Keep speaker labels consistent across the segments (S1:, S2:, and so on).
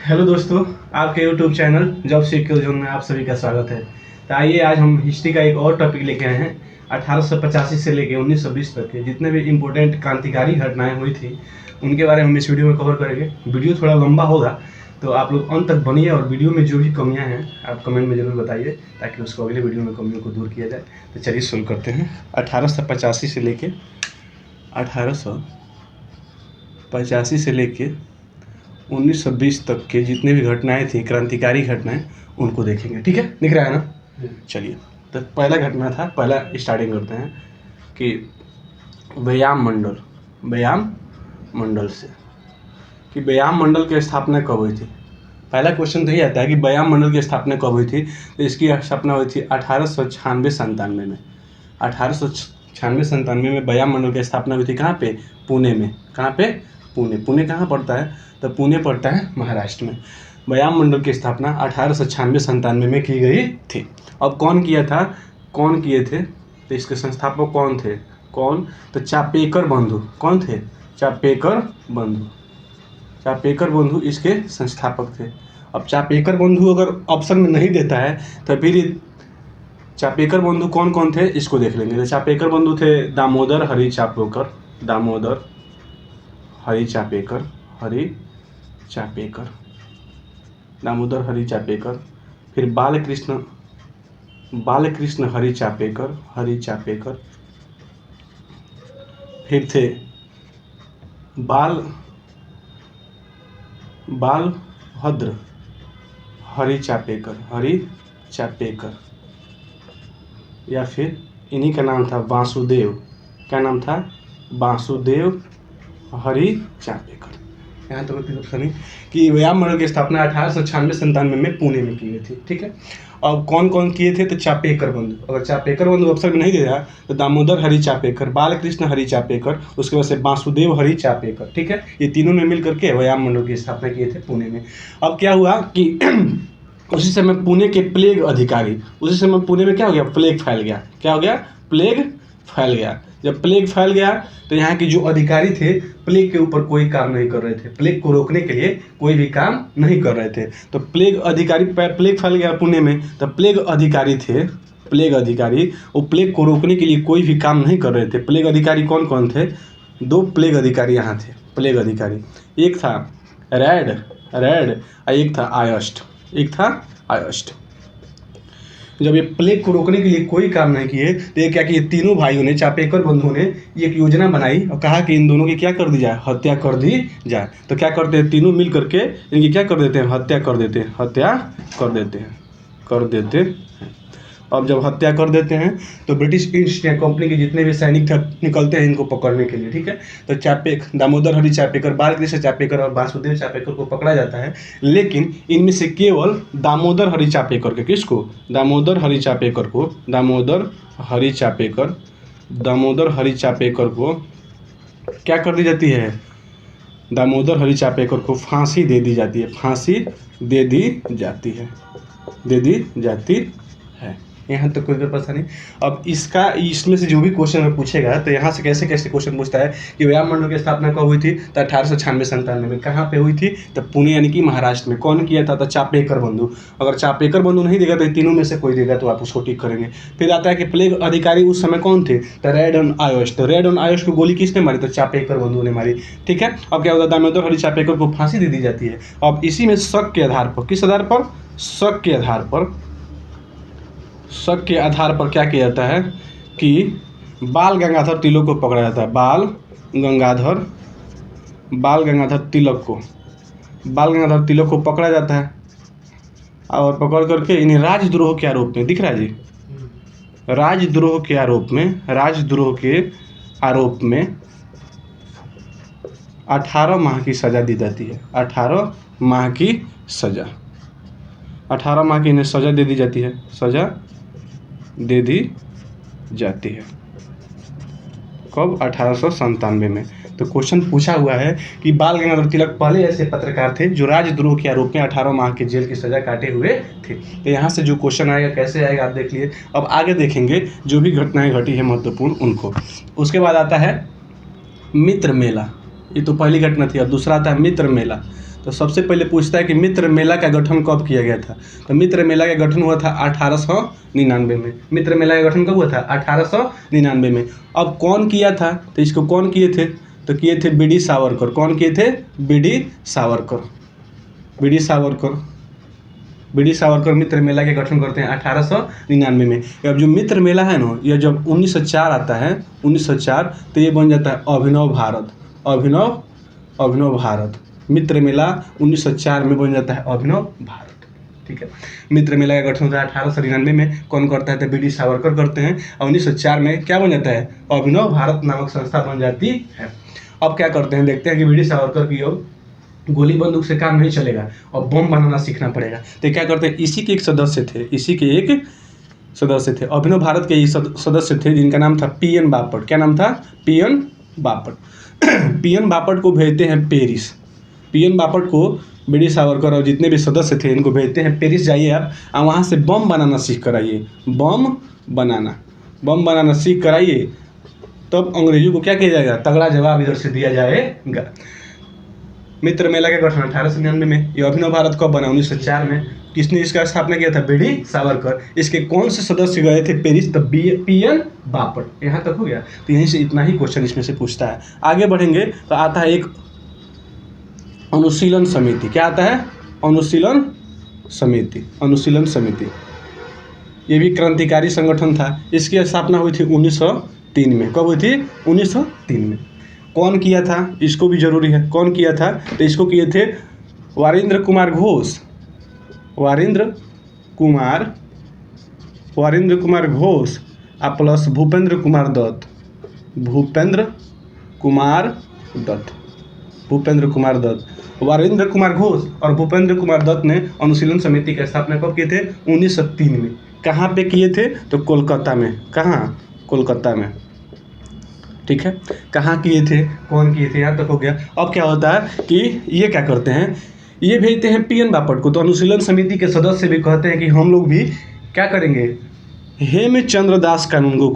S1: Hello दोस्तों, आपके YouTube channel job सीक्योर zone में आप सभी का स्वागत है। तो आइए आज हम हिस्ट्री का एक और टॉपिक लेके आए हैं। 1885 से लेके 1920 तक के जितने भी इम्पोर्टेंट क्रांतिकारी घटनाएं हुई थी उनके बारे में हम इस वीडियो में कवर करेंगे। वीडियो थोड़ा लंबा होगा तो आप लोग अंत तक बनिए और वीडियो में जो भी कमियां हैं आप कमेंट में ज़रूर बताइए ताकि उसको अगले वीडियो में कमियों को दूर किया जाए। तो चलिए शुरू करते हैं। 1885 से लेके 1920 तक के जितने भी घटनाएं थी, क्रांतिकारी घटनाएं, उनको देखेंगे। ठीक है, दिख रहा है ना? चलिए, तो पहला घटना था, पहला स्टार्टिंग करते हैं कि व्यायाम मंडल से कि व्यायाम मंडल की स्थापना कब हुई थी। पहला क्वेश्चन तो ये आता है कि व्यायाम मंडल की स्थापना कब हुई थी। तो इसकी स्थापना हुई थी 1896-97 में। 1896-97 में व्यायाम मंडल की स्थापना हुई थी। कहाँ पे? पुणे में। कहाँ पे? पुणे कहाँ पड़ता है? तो पुणे पड़ता है महाराष्ट्र में। व्यायाम मंडल की स्थापना 1896-97 में की गई थी। अब कौन किया था, कौन किए थे? तो इसके संस्थापक कौन थे? तो चापेकर बंधु। कौन थे? चापेकर बंधु इसके संस्थापक थे। अब चापेकर बंधु अगर ऑप्शन में नहीं देता है तो फिर चापेकर बंधु कौन कौन थे इसको देख लेंगे। तो चापेकर बंधु थे दामोदर हरि चापेकर, फिर बालकृष्ण हरि चापेकर, फिर थे बालभद्र हरि चापेकर, या फिर इन्हीं का नाम था वासुदेव। क्या नाम था? वासुदेव हरि चापेकर। यहाँ तो कोई ऑप्शन नहीं कि व्यायाम मंडल की स्थापना 1896-97 में पुणे में की गई थी। ठीक है, अब कौन कौन किए थे? तो चापेकर बंधु। अगर चापेकर बंधु ऑप्शन में नहीं दे रहा तो दामोदर हरि चापेकर, बालकृष्ण हरि चापेकर, उसके बाद से वासुदेव हरि चापेकर। ठीक है, ये तीनों ने मिल करके व्यायाम मंडल की स्थापना किए थे पुणे में। अब क्या हुआ कि उसी समय पुणे के प्लेग अधिकारी, उसी समय पुणे में क्या हो गया? प्लेग फैल गया। क्या हो गया? प्लेग फैल गया। जब प्लेग फैल गया तो यहाँ के जो अधिकारी थे प्लेग के ऊपर कोई काम नहीं कर रहे थे। प्लेग को रोकने के लिए कोई भी काम नहीं कर रहे थे। तो प्लेग फैल गया पुणे में, तो प्लेग अधिकारी वो प्लेग को रोकने के लिए कोई भी काम नहीं कर रहे थे। प्लेग अधिकारी कौन कौन थे? 2 प्लेग अधिकारी यहाँ थे। प्लेग अधिकारी एक था रैड और एक था आयस्ट। जब ये प्लेग को रोकने के लिए कोई काम नहीं किए तो ये क्या किए? तीनों भाइयों ने, चापेकर बंधुओं ने एक योजना बनाई और कहा कि इन दोनों की क्या कर दी जाए? हत्या कर दी जाए। तो क्या करते हैं? तीनों मिल करके इनकी क्या कर देते हैं? हत्या कर देते हैं। अब जब हत्या कर देते हैं तो ब्रिटिश ईस्ट इंडिया कंपनी के जितने भी सैनिक थे निकलते हैं इनको पकड़ने के लिए। ठीक है, तो दामोदर हरि चापेकर, बालकृष्ण चापेकर और वासुदेव चापेकर को पकड़ा जाता है। लेकिन इनमें से केवल दामोदर हरि चापेकर को क्या कर दी जाती है? दामोदर हरि चापेकर को फांसी दे दी जाती है। यहाँ तक कोई पता नहीं। अब इसमें से जो भी क्वेश्चन में पूछेगा तो यहाँ से कैसे क्वेश्चन पूछता है कि व्यायाम मंडल की स्थापना कब हुई थी? तो 1896-97 में। कहाँ पे हुई थी? तो पुणे यानी कि महाराष्ट्र में। कौन किया था? तो चापेकर बंधु। अगर चापेकर बंधु नहीं देगा तो तीनों में से कोई देगा तो आप उसको टिक करेंगे। फिर आता है कि प्लेग अधिकारी उस समय कौन थे? तो रेड ऑन आयोस्ट को गोली किसने मारी? तो चापेकर बंधु ने मारी। ठीक है, अब क्या होता है? दामोदर हरि चापेकर को फांसी दे दी जाती है। अब इसी में शक के आधार पर क्या किया जाता है कि बाल गंगाधर तिलक को पकड़ा जाता है। बाल गंगाधर तिलक को पकड़ा जाता है और पकड़ करके इन्हें राजद्रोह के आरोप में, दिख रहा है जी, राजद्रोह के आरोप में 18 माह की सजा दी जाती है। 18 माह की इन्हें सजा दे दी जाती है। कब? 1897 में। तो क्वेश्चन पूछा हुआ है कि बाल गंगाधर तिलक पहले ऐसे पत्रकार थे जो राजद्रोह के आरोप में 18 माह की जेल की सजा काटे हुए थे। तो यहाँ से जो क्वेश्चन आएगा कैसे आएगा आप देख लिए। अब आगे देखेंगे जो भी घटनाएं घटी है महत्वपूर्ण उनको। उसके बाद आता है मित्र मेला। ये तो पहली घटना थी। अब दूसरा आता है मित्र मेला। तो सबसे पहले पूछता है कि मित्र मेला का गठन कब किया गया था। तो मित्र मेला का गठन हुआ था 1899 में। मित्र मेला का गठन कब हुआ था? 1899 में। अब कौन किया था? तो इसको कौन किए थे? तो किए थे बी डी सावरकर। कौन किए थे? B D Savarkar. B D Savarkar Mitra Mela के गठन करते हैं 1899 में। अब जो मित्र मेला है ना, यह जब 1904 आता है, 1904, तो ये बन जाता है अभिनव भारत। अभिनव भारत। मित्र मेला 1904 में बन जाता है अभिनव भारत। ठीक है, मित्र मेला का गठन होता है 1899 में। कौन करता है? तो बी डी सावरकर करते हैं। और 1904 में क्या बन जाता है? अभिनव भारत नामक संस्था बन जाती है। अब क्या करते हैं, देखते हैं कि बी डी सावरकर की ओर गोली बंदूक से काम नहीं चलेगा और बम बनाना सीखना पड़ेगा। तो क्या करते हैं, इसी के एक सदस्य थे, अभिनव भारत के सदस्य थे, जिनका नाम था पी एन बापट। क्या नाम था? P N Bapat. P N Bapat को भेजते हैं पेरिस। पी एन बापट को बी डी सावरकर और जितने भी सदस्य थे इनको भेजते हैं पेरिस, जाइए आप और वहाँ से बम बनाना सीख कर आइए। बम बनाना सीख कर आइए, तब अंग्रेजों को क्या किया जाएगा? तगड़ा जवाब इधर से दिया जाएगा। मित्र मेला का गठन 1899 में। ये अभिनव भारत कब बना? 1904 में। किसने इसका स्थापना किया था? B D Savarkar. इसके कौन से सदस्य गए थे पेरिस? तब पी एन बापट। यहाँ तक हो गया। तो यहीं से इतना ही क्वेश्चन इसमें से पूछता है। आगे बढ़ेंगे तो आता है एक अनुशीलन समिति। क्या आता है? अनुशीलन समिति। ये भी क्रांतिकारी संगठन था। इसकी स्थापना हुई थी 1903 में। कब हुई थी? 1903 में। कौन किया था? इसको भी जरूरी है। कौन किया था? तो इसको किए थे वारिंद्र कुमार घोष प्लस भूपेंद्र कुमार दत्त। वारिंद्र कुमार घोष और भूपेंद्र कुमार दत्त ने अनुशीलन समिति की स्थापना कब किए थे? 1903 में। कहाँ पे किए थे? तो कोलकाता में। कहाँ? कोलकाता में। ठीक है, कहाँ किए थे? कौन किए थे? यहाँ तक हो गया। अब क्या होता है कि ये क्या करते हैं, ये भेजते हैं पी एन बापट को। तो अनुशीलन समिति के सदस्य भी कहते हैं कि हम लोग भी क्या करेंगे? हेमचंद्र दास कानूनगो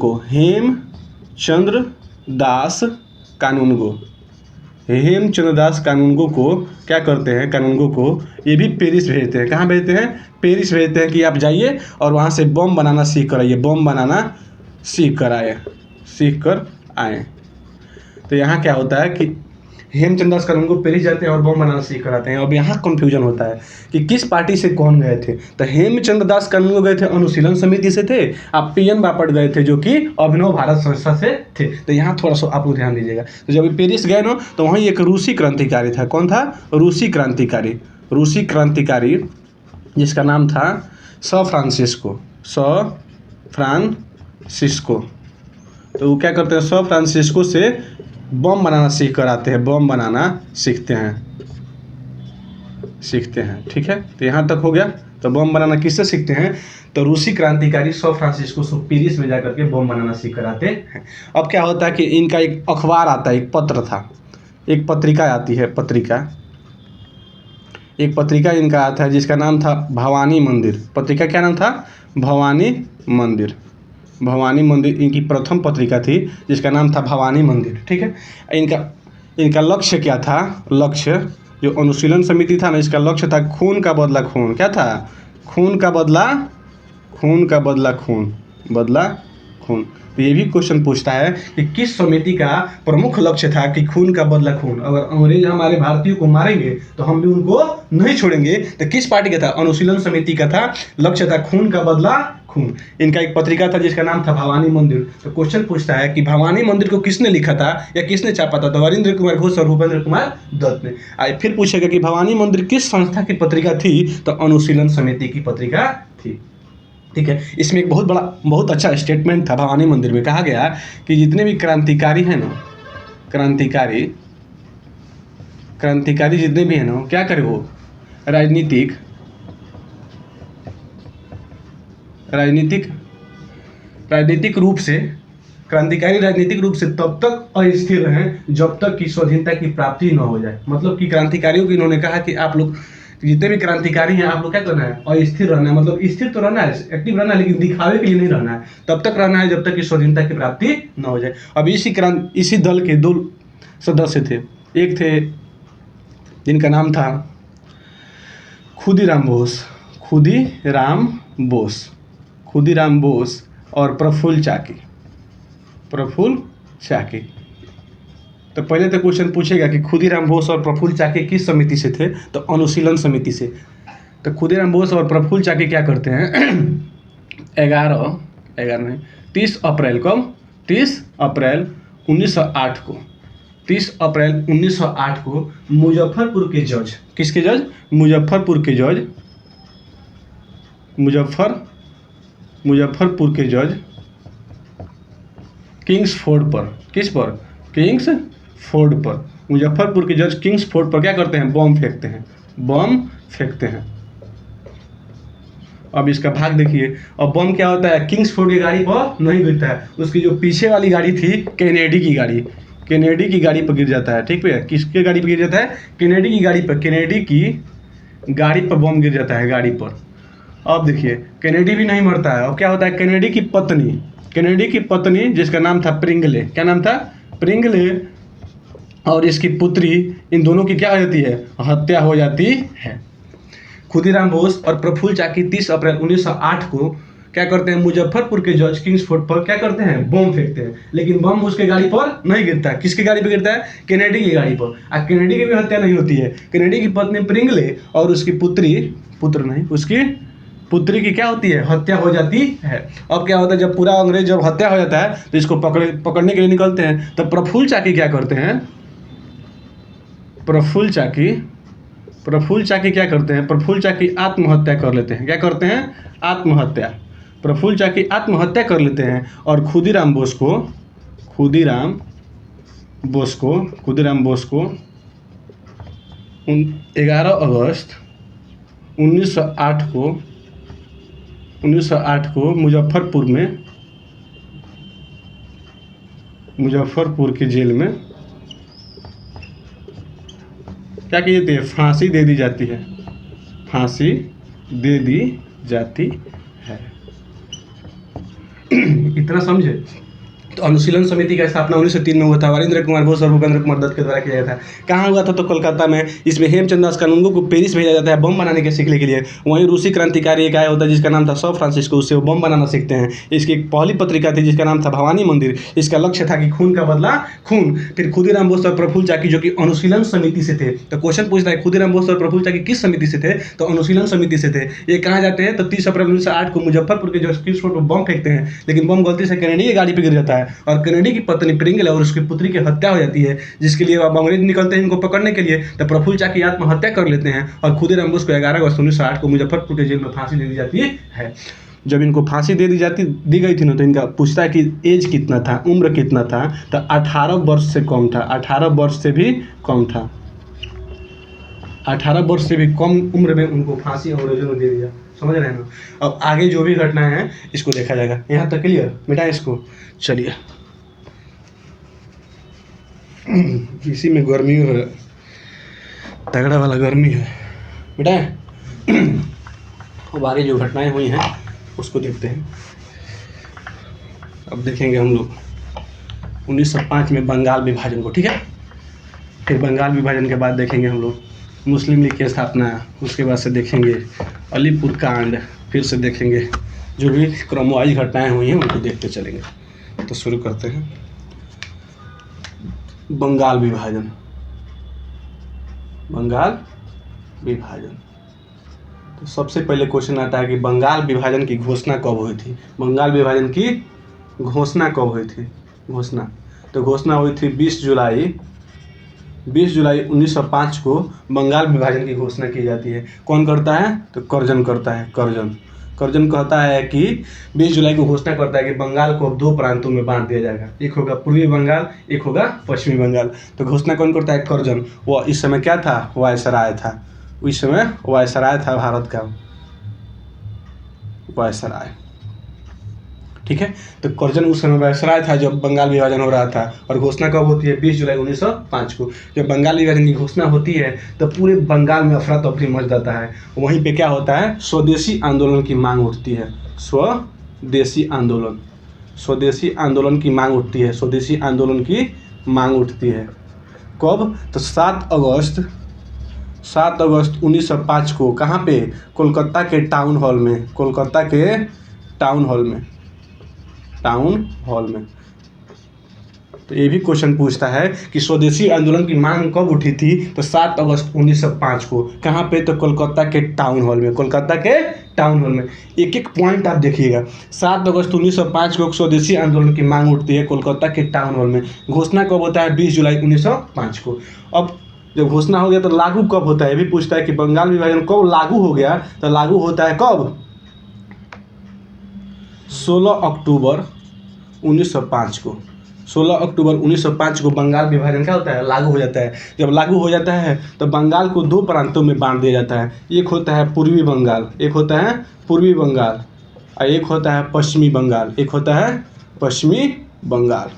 S1: को क्या करते हैं? कानूनगो को ये भी पेरिस भेजते हैं। कहाँ भेजते हैं? पेरिस भेजते हैं कि आप जाइए और वहाँ से बम बनाना सीख कर आए। तो यहाँ क्या होता है कि हेमचंद्र दास कानूनगो पेरिस जाते हैं और बम बनाना सीख कर आते हैं। अब यहाँ कंफ्यूजन होता है कि किस पार्टी से कौन गए थे। तो हेमचंद्र दास कानूनगो गए थे अनुशीलन समिति से थे, आप पी एन बापट गए थे जो कि अभिनव भारत संस्था से थे। तो यहाँ थोड़ा सा आप लोग ध्यान दीजिएगा। तो जब पेरिस गए ना, तो वहीं एक रूसी क्रांतिकारी था। कौन था? रूसी क्रांतिकारी जिसका नाम था सर फ्रांसिस्को। तो वो क्या करते हैं? सर फ्रांसिस्को से बम बनाना सीख कर आते हैं। बम बनाना सीखते हैं। ठीक है, तो यहाँ तक हो गया। तो बम बनाना किससे सीखते हैं? तो रूसी क्रांतिकारी सर फ्रांसिस्को से पेरिस में जाकर के बम बनाना सीख कर आते हैं। अब क्या होता है कि इनका एक अखबार आता है, एक पत्र था, एक पत्रिका आती है। एक पत्रिका इनका आता है जिसका नाम था भवानी मंदिर। पत्रिका क्या नाम था? भवानी मंदिर इनकी प्रथम पत्रिका थी जिसका नाम था भवानी मंदिर। ठीक है, इनका लक्ष्य क्या था? लक्ष्य जो अनुशीलन समिति था ना, इसका लक्ष्य था खून का बदला खून। क्या था? खून का बदला खून। तो ये भी क्वेश्चन पूछता है कि किस समिति का प्रमुख लक्ष्य था कि खून का बदला खून। अगर अंग्रेज हमारे भारतीयों को मारेंगे तो हम भी उनको नहीं छोड़ेंगे। तो किस पार्टी का था? अनुशीलन समिति का था। लक्ष्य था खून का बदला खून। इनका एक पत्रिका था जिसका नाम था भवानी मंदिर। तो क्वेश्चन पूछता है कि भवानी मंदिर को किसने लिखा था या किसने छापा था? तो वारिंद्र कुमार घोष और भूपेंद्र कुमार दत्त ने। फिर पूछेगा कि भवानी मंदिर किस संस्था की पत्रिका थी? तो अनुशीलन समिति की पत्रिका थी। ठीक है, इसमें एक बहुत अच्छा स्टेटमेंट था भवानी मंदिर में। कहा गया कि जितने भी क्रांतिकारी हैं ना, क्रांतिकारी जितने भी हैं ना, क्या करे? वो राजनीतिक रूप से क्रांतिकारी राजनीतिक रूप से तब तक अस्थिर रहें जब तक कि स्वाधीनता की प्राप्ति न हो जाए। मतलब कि क्रांतिकारियों को इन्होंने कहा कि आप लोग जितने भी क्रांतिकारी हैं, आप लोग क्या करना है? अस्थिर रहना है। मतलब स्थिर तो रहना है, एक्टिव रहना है, लेकिन दिखावे के लिए नहीं रहना है। तब तक रहना है जब तक कि स्वाधीनता की प्राप्ति न हो जाए। अब इसी दल के दो सदस्य थे। एक थे जिनका नाम था खुदीराम बोस, खुदीराम बोस, खुदीराम बोस और प्रफुल्ल चाकी, प्रफुल्ल चाकी। तो पहले तो क्वेश्चन पूछेगा कि खुदीराम बोस और प्रफुल्ल चाकी किस समिति से थे, तो अनुशीलन समिति से। तो खुदीराम बोस और प्रफुल्ल चाकी क्या करते हैं 30 अप्रैल को 30 अप्रैल 1908 को मुजफ्फरपुर के जज, किसके जज, मुजफ्फरपुर के जज, मुजफ्फरपुर के जज किंग्सफोर्ड पर, किस पर, किंग्सफोर्ड पर, मुजफ्फरपुर के जज किंग्सफोर्ड पर क्या करते हैं, बम फेंकते हैं, बम फेंकते हैं। अब इसका भाग देखिए, और बम क्या होता है, किंग्सफोर्ड की गाड़ी पर नहीं गिरता है, उसकी जो पीछे वाली गाड़ी थी कैनेडी की गाड़ी, कैनेडी की गाड़ी पर गिर जाता है। ठीक है, किसके गाड़ी पर गिर जाता है, कैनेडी की गाड़ी पर, कैनेडी की गाड़ी पर बम गिर जाता है, गाड़ी पर। अब देखिए कैनेडी भी नहीं मरता है। अब क्या होता है, कैनेडी की पत्नी जिसका नाम था प्रिंगले, क्या नाम था, प्रिंगले, और इसकी पुत्री, इन दोनों की क्या हो जाती है, हत्या हो जाती है। खुदीराम बोस और प्रफुल्ल चाकी 30 अप्रैल 1908 को क्या करते हैं, मुजफ्फरपुर के जज किंग्सफोर्ड पर क्या करते हैं, बम फेंकते हैं, लेकिन बम उसके गाड़ी पर नहीं गिरता है। किसकी गाड़ी पर गिरता है, कैनेडी की गाड़ी पर। और कैनेडी की भी हत्या नहीं होती है, कैनेडी की पत्नी प्रिंगले और उसकी उसकी पुत्री की क्या होती है, हत्या हो जाती है। अब क्या होता है, जब पूरा अंग्रेज जब हत्या हो जाता है तो इसको पकड़ने के लिए निकलते हैं। तब प्रफुल्ल चाकी क्या करते हैं, प्रफुल्ल चाकी क्या करते हैं, प्रफुल्ल चाकी आत्महत्या कर लेते हैं। क्या करते हैं, आत्महत्या। प्रफुल्ल चाकी आत्महत्या कर लेते हैं और खुदीराम बोस को 11 अगस्त 1908 को मुजफ्फरपुर की जेल में क्या की जाती है, फांसी दे दी जाती है, फांसी दे दी जाती है। इतना समझे। तो अनुशीलन समिति का स्थापना 1903 में हुआ था। वीरेंद्र कुमार बोस और भूपेंद्र कुमार दत्त के द्वारा किया गया था। कहाँ हुआ था, तो कोलकाता में। इसमें हेमचंद दास कानूनगो को पेरिस भेजा जाता है बम बनाने के सीखने के लिए। वहीं रूसी क्रांतिकारी एक आया होता है जिसका नाम था सौ फ्रांसिस्को, उससे वो बम बनाना सीखते हैं। इसकी एक पहली पत्रिका थी जिसका नाम था भवानी मंदिर। इसका लक्ष्य था कि खून का बदला खून। फिर खुदीराम बोस और प्रफुल्ल चाकी जो कि अनुशीलन समिति से थे। तो क्वेश्चन पूछता है खुदीराम बोस और प्रफुल्ल चाकी किस समिति से थे, तो अनुशीलन समिति से थे। ये कहाँ जाते हैं, तो 30 अप्रैल 1908 को मुजफ्फरपुर के जो किंग्सफोर्ड पर बम फेंकते हैं, लेकिन बम गलती से कैनेडी की गाड़ी पर गिर जाता है और कैनेडी की पत्नी प्रिंगले और उसकी पुत्री की हत्या हो जाती है, जिसके लिए अब अंग्रेज निकलते हैं इनको पकड़ने के लिए। तो प्रफुल्ल चाकी आत्महत्या कर लेते हैं और खुदीराम बोस को 11 अगस्त 1908 को मुजफ्फरपुर के जेल में फांसी दे दी जाती है। जब इनको फांसी दी गई थी ना, तो इनका पूछता है कि एज कितना था, उम्र कितना था, तो 18 वर्ष से कम था, 18 वर्ष से भी कम था, 18 वर्ष से भी कम उम्र में उनको फांसी अंग्रेजों ने दे दिया। समझ रहे हैं ना। अब आगे जो भी घटनाएं हैं इसको देखा जाएगा। यहाँ तक क्लियर, मिटाएं इसको। चलिए, इसी में गर्मी है, तगड़ा वाला गर्मी है, मिटाएं। अब आगे जो घटनाएं हुई हैं उसको देखते हैं। अब देखेंगे हम लोग 1905 में बंगाल विभाजन को, ठीक है। फिर बंगाल विभाजन के बाद देखेंगे हम लोग मुस्लिम लीग की स्थापना। उसके बाद से देखेंगे अलीपुर कांड। फिर से देखेंगे जो भी क्रमवाइज घटनाएं हुई हैं उनको देखते चलेंगे। तो शुरू करते हैं। बंगाल विभाजन। बंगाल विभाजन, तो सबसे पहले क्वेश्चन आता है कि बंगाल विभाजन की घोषणा कब हुई थी। बंगाल विभाजन की घोषणा कब हुई थी, तो घोषणा हुई थी 20 जुलाई 1905 को बंगाल विभाजन की घोषणा की जाती है। कौन करता है, तो कर्जन करता है। कर्जन कहता है कि 20 जुलाई को घोषणा करता है कि बंगाल को अब 2 प्रांतों में बांट दिया जाएगा, एक होगा पूर्वी बंगाल, एक होगा पश्चिमी बंगाल। तो घोषणा कौन करता है, कर्जन। वो इस समय क्या था, वायसराय था। उस समय वायसराय था भारत का, वायसराय, ठीक है। तो कर्जन उस समय वायसराय था जब बंगाल विभाजन हो रहा था। और घोषणा कब होती है, 20 जुलाई 1905 को। जब बंगाल विभाजन की घोषणा होती है तो पूरे बंगाल में अफरा तफरी मच जाता है। वहीं पे क्या होता है, स्वदेशी आंदोलन की मांग उठती है। स्वदेशी आंदोलन की मांग उठती है। स्वदेशी आंदोलन की मांग उठती है कब, तो 7 अगस्त 7 अगस्त 1905 को कहाँ पे? कोलकाता के टाउन हॉल में, कोलकाता के टाउन हॉल में, टाउन हॉल में। तो ये भी क्वेश्चन पूछता है कि स्वदेशी आंदोलन की मांग कब उठी थी? तो 7 अगस्त 1905 को। कहाँ पे? तो कोलकाता के टाउन हॉल में, कोलकाता के टाउन हॉल में। एक एक पॉइंट आप देखिएगा। 7 अगस्त 1905 को स्वदेशी आंदोलन की मांग उठती है कोलकाता के टाउन हॉल में। घोषणा कब होता है? 20 जुलाई 1905 को। अब जब घोषणा हो गया तो लागू कब होता है? ये भी पूछता है कि बंगाल विभाजन कब लागू हो गया? तो लागू होता है कब? 16 अक्टूबर 1905 को। 16 अक्टूबर 1905 को बंगाल विभाजन क्या होता है? लागू हो जाता है। जब लागू हो जाता है तो बंगाल को 2 प्रांतों में बांट दिया जाता है। एक होता है पूर्वी बंगाल, एक होता है पूर्वी बंगाल, और एक होता है पश्चिमी बंगाल, एक होता है पश्चिमी बंगाल,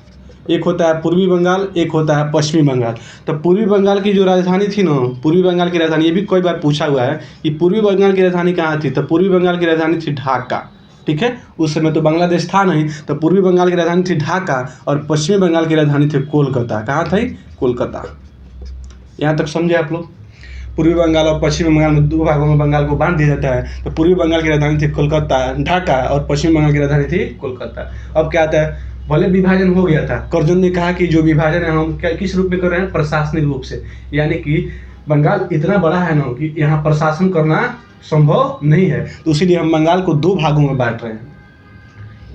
S1: एक होता है पूर्वी बंगाल, एक होता है पश्चिमी बंगाल। तो पूर्वी बंगाल की जो राजधानी थी ना, पूर्वी बंगाल की राजधानी, ये भी कई बार पूछा हुआ है कि पूर्वी बंगाल की राजधानी कहाँ थी? तो पूर्वी बंगाल की राजधानी थी ढाका। ठीक है, उस समय तो बांग्लादेश था नहीं, तो पूर्वी बंगाल की राजधानी थी ढाका और पश्चिमी बंगाल की राजधानी थी कोलकाता। कहाँ थी? कोलकाता। यहाँ तक समझे आप लोग? पूर्वी बंगाल और पश्चिमी बंगाल में 2 भागों में बंगाल को बांट दिया जाता है। तो पूर्वी बंगाल की राजधानी थी कोलकाता, ढाका, और पश्चिमी बंगाल की राजधानी थी कोलकाता। अब क्या आता है? भले विभाजन हो गया था, कर्जन ने कहा कि जो विभाजन है हम क्या किस रूप में कर रहे हैं? प्रशासनिक रूप से। यानी कि बंगाल इतना बड़ा है ना कि यहाँ प्रशासन करना संभव नहीं है, तो इसीलिए हम बंगाल को 2 भागों में बांट रहे हैं।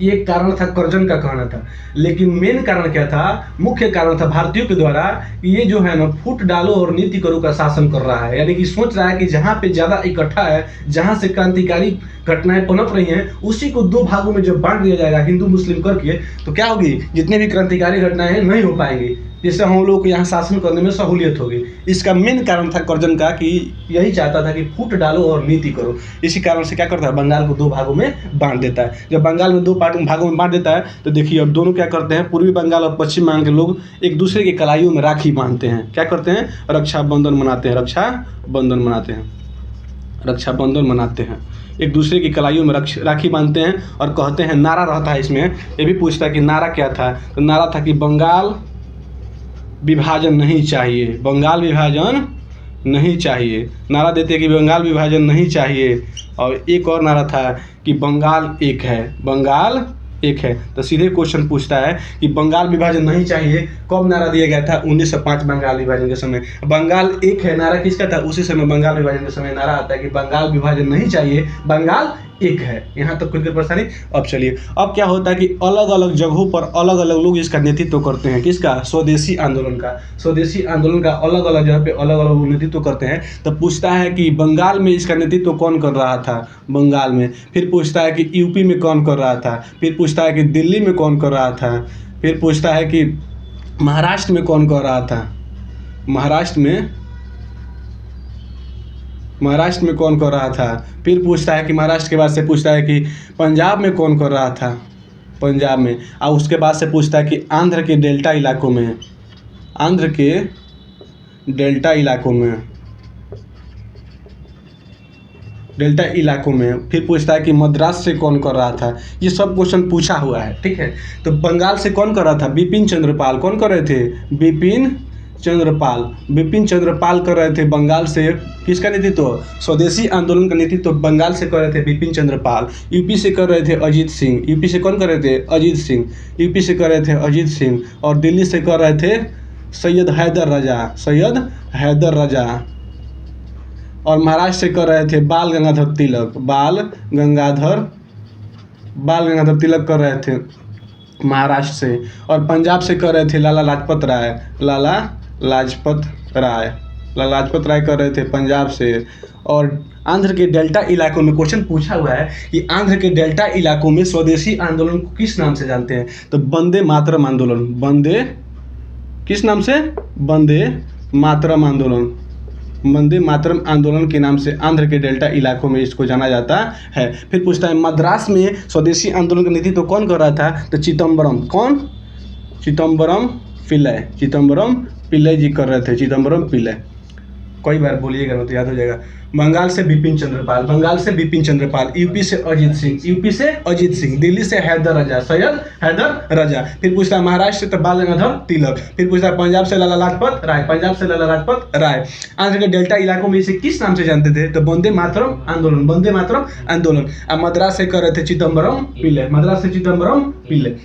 S1: ये एक कारण था, कर्जन का कहना था। लेकिन मेन कारण क्या था? मुख्य कारण था भारतीयों के द्वारा ये जो है ना फूट डालो और नीति करो का शासन कर रहा है। यानी कि सोच रहा है कि जहाँ पे ज़्यादा इकट्ठा है, जहाँ से क्रांतिकारी घटनाएं पनप रही हैं, उसी को 2 भागों में जब बांट दिया जाएगा हिंदू मुस्लिम करके, तो क्या होगी? जितने भी क्रांतिकारी घटनाएं हैं नहीं हो पाएंगी, जिससे हम लोग को यहाँ शासन करने में सहूलियत होगी। इसका मेन कारण था कर्जन का कि यही चाहता था कि फूट डालो और नीति करो। इसी कारण से क्या करता है? बंगाल को 2 भागों में बांट देता है। जब बंगाल में 2 भागों में बांट देता है तो देखिए अब दोनों क्या करते हैं? पूर्वी बंगाल और पश्चिम बंगाल के लोग एक दूसरे की कलाइयों में राखी बांधते हैं। क्या करते हैं? रक्षाबंधन मनाते हैं, रक्षाबंधन मनाते हैं, रक्षाबंधन मनाते हैं। एक दूसरे की कलाइयों में राखी बांधते हैं और कहते हैं, नारा रहता है इसमें। ये भी पूछता है कि नारा क्या था? तो नारा था कि बंगाल विभाजन नहीं चाहिए, बंगाल विभाजन नहीं चाहिए। नारा देते हैं कि बंगाल विभाजन नहीं चाहिए। और एक और नारा था कि बंगाल एक है, बंगाल एक है। तो सीधे क्वेश्चन पूछता है कि बंगाल विभाजन नहीं चाहिए कब नारा दिया गया था? 1905 बंगाल विभाजन के समय। बंगाल एक है नारा किसका था? उसी समय बंगाल विभाजन के समय नारा आता है कि बंगाल विभाजन नहीं चाहिए, बंगाल एक है। यहाँ तक कोई परेशानी? अब चलिए, अब क्या होता है कि अलग अलग जगहों पर अलग अलग लोग इसका नेतृत्व करते हैं। किसका? स्वदेशी आंदोलन का। स्वदेशी आंदोलन का अलग अलग जगह पे अलग अलग लोग नेतृत्व करते हैं। तो पूछता है कि बंगाल में इसका नेतृत्व कौन कर रहा था? बंगाल में। फिर पूछता है कि यूपी में कौन कर रहा था? फिर पूछता है कि दिल्ली में कौन कर रहा था? फिर पूछता है कि महाराष्ट्र में कौन कर रहा था? महाराष्ट्र में कौन कर रहा था? फिर पूछता है कि महाराष्ट्र के बाद से पूछता है कि पंजाब में कौन कर रहा था? पंजाब में। और उसके बाद से पूछता है कि आंध्र के डेल्टा इलाकों में, आंध्र के डेल्टा इलाकों में, डेल्टा इलाकों में। फिर पूछता है कि मद्रास से कौन कर रहा था? ये सब क्वेश्चन पूछा हुआ है। ठीक है, तो बंगाल से कौन कर रहा था? बिपिन चंद्रपाल। कौन कर रहे थे? बिपिन चंद्रपाल। बिपिन चंद्रपाल कर रहे थे बंगाल से। किसका नेतृत्व? स्वदेशी आंदोलन का नेतृत्व बंगाल से कर रहे थे बिपिन चंद्रपाल। यूपी से कर रहे थे अजीत सिंह। यूपी से कौन कर रहे थे? अजीत सिंह। यूपी से कर रहे थे अजीत सिंह। और दिल्ली से कर रहे थे सैयद हैदर रजा, सैयद हैदर रजा। और महाराष्ट्र से कर रहे थे बाल गंगाधर तिलक, बाल गंगाधर तिलक कर रहे थे महाराष्ट्र से। और पंजाब से कर रहे थे लाला लाजपत राय, लाला लाजपत राय कर रहे थे पंजाब से। और आंध्र के डेल्टा इलाकों में क्वेश्चन पूछा हुआ है कि आंध्र के डेल्टा इलाकों में स्वदेशी आंदोलन को किस नाम से जानते हैं? तो वंदे मातरम आंदोलन। वंदे किस नाम से? वंदे मातरम आंदोलन। वंदे मातरम आंदोलन के नाम से आंध्र के डेल्टा इलाकों में इसको जाना जाता है। फिर पूछता है मद्रास में स्वदेशी आंदोलन का नेतृत्व कौन कर रहा था? तो चिदम्बरम। कौन? चिदम्बरम पिल्लई। चिदम्बरम पिल्लई जी कर रहे थे। चिदम्बरम पिल्लई कई बार बोलिएगा ना तो याद हो जाएगा। बंगाल से बिपिन चंद्र पाल, बंगाल से बिपिन चंद्र पाल, यूपी से अजीत सिंह, यूपी से अजीत सिंह, दिल्ली से हैदर रजा, सैयद हैदर रजा। फिर पूछता है महाराष्ट्र से तो बाल गंगाधर तिलक। फिर पूछता है पंजाब से लाला लाजपत राय, पंजाब से लाला लाजपत राय। आंध्र के डेल्टा इलाकों में इसे किस नाम से जानते थे? तो वंदे मातरम आंदोलन, वंदे मातरम आंदोलन। अब मद्रास से कर रहे थे चिदम्बरम पिल्ले, मद्रास से चिदम्बरम पिल्ले।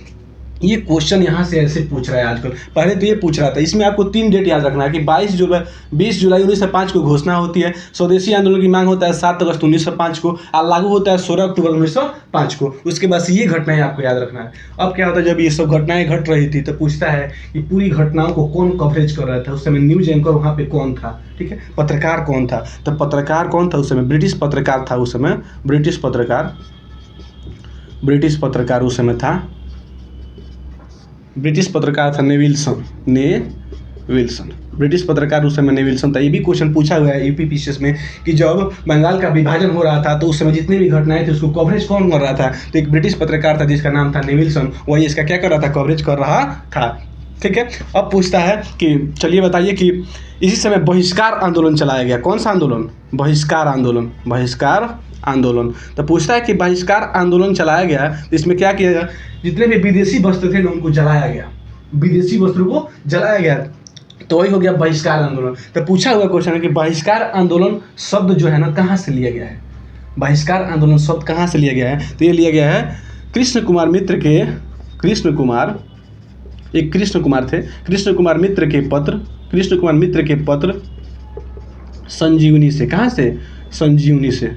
S1: ये क्वेश्चन यहाँ से ऐसे पूछ रहा है आजकल, पहले तो ये पूछ रहा था। इसमें आपको 3 डेट याद रखना है कि 20 जुलाई 1905 को घोषणा होती है, स्वदेशी आंदोलन की मांग होता है 7 अगस्त 1905 को, और लागू होता है 16 अक्टूबर 1905 को। उसके बाद ये घटनाएं आपको याद रखना है। अब क्या होता है, जब ये सब घटनाएं घट रही थी तो पूछता है कि पूरी घटनाओं को कौन कवरेज कर रहा था, उस समय न्यूज एंकर वहाँ पे कौन था, ठीक है, पत्रकार कौन था? तो पत्रकार कौन था उस समय? ब्रिटिश पत्रकार था उस समय, ब्रिटिश पत्रकार उस समय था, ब्रिटिश पत्रकार था नेविल्सन, ब्रिटिश पत्रकार उस समय नेविल्सन था। ये भी क्वेश्चन पूछा हुआ है यूपी पीसीएस में कि जब बंगाल का विभाजन हो रहा था तो उस समय जितने भी घटनाएं थी उसको कवरेज कौन कर रहा था? तो एक ब्रिटिश पत्रकार था जिसका नाम था नेविल्सन, वही इसका क्या कर रहा था? कवरेज कर रहा था, ठीक है। अब पूछता है कि चलिए बताइए कि इसी समय बहिष्कार आंदोलन चलाया गया। कौन सा आंदोलन? बहिष्कार आंदोलन, बहिष्कार आंदोलन। तो पूछता है कि बहिष्कार आंदोलन चलाया गया तो इसमें क्या किया गया? जितने भी विदेशी वस्त्र थे ना उनको जलाया गया, विदेशी वस्त्रों को जलाया गया, तो वही हो गया बहिष्कार आंदोलन। तो पूछा हुआ क्वेश्चन है कि बहिष्कार आंदोलन शब्द जो है ना कहाँ से लिया गया है? बहिष्कार आंदोलन शब्द कहाँ से लिया गया है? तो ये लिया गया है कृष्ण कुमार मित्र के, कृष्ण कुमार थे, कृष्ण कुमार मित्र के पत्र संजीवनी से। कहाँ से? संजीवनी से।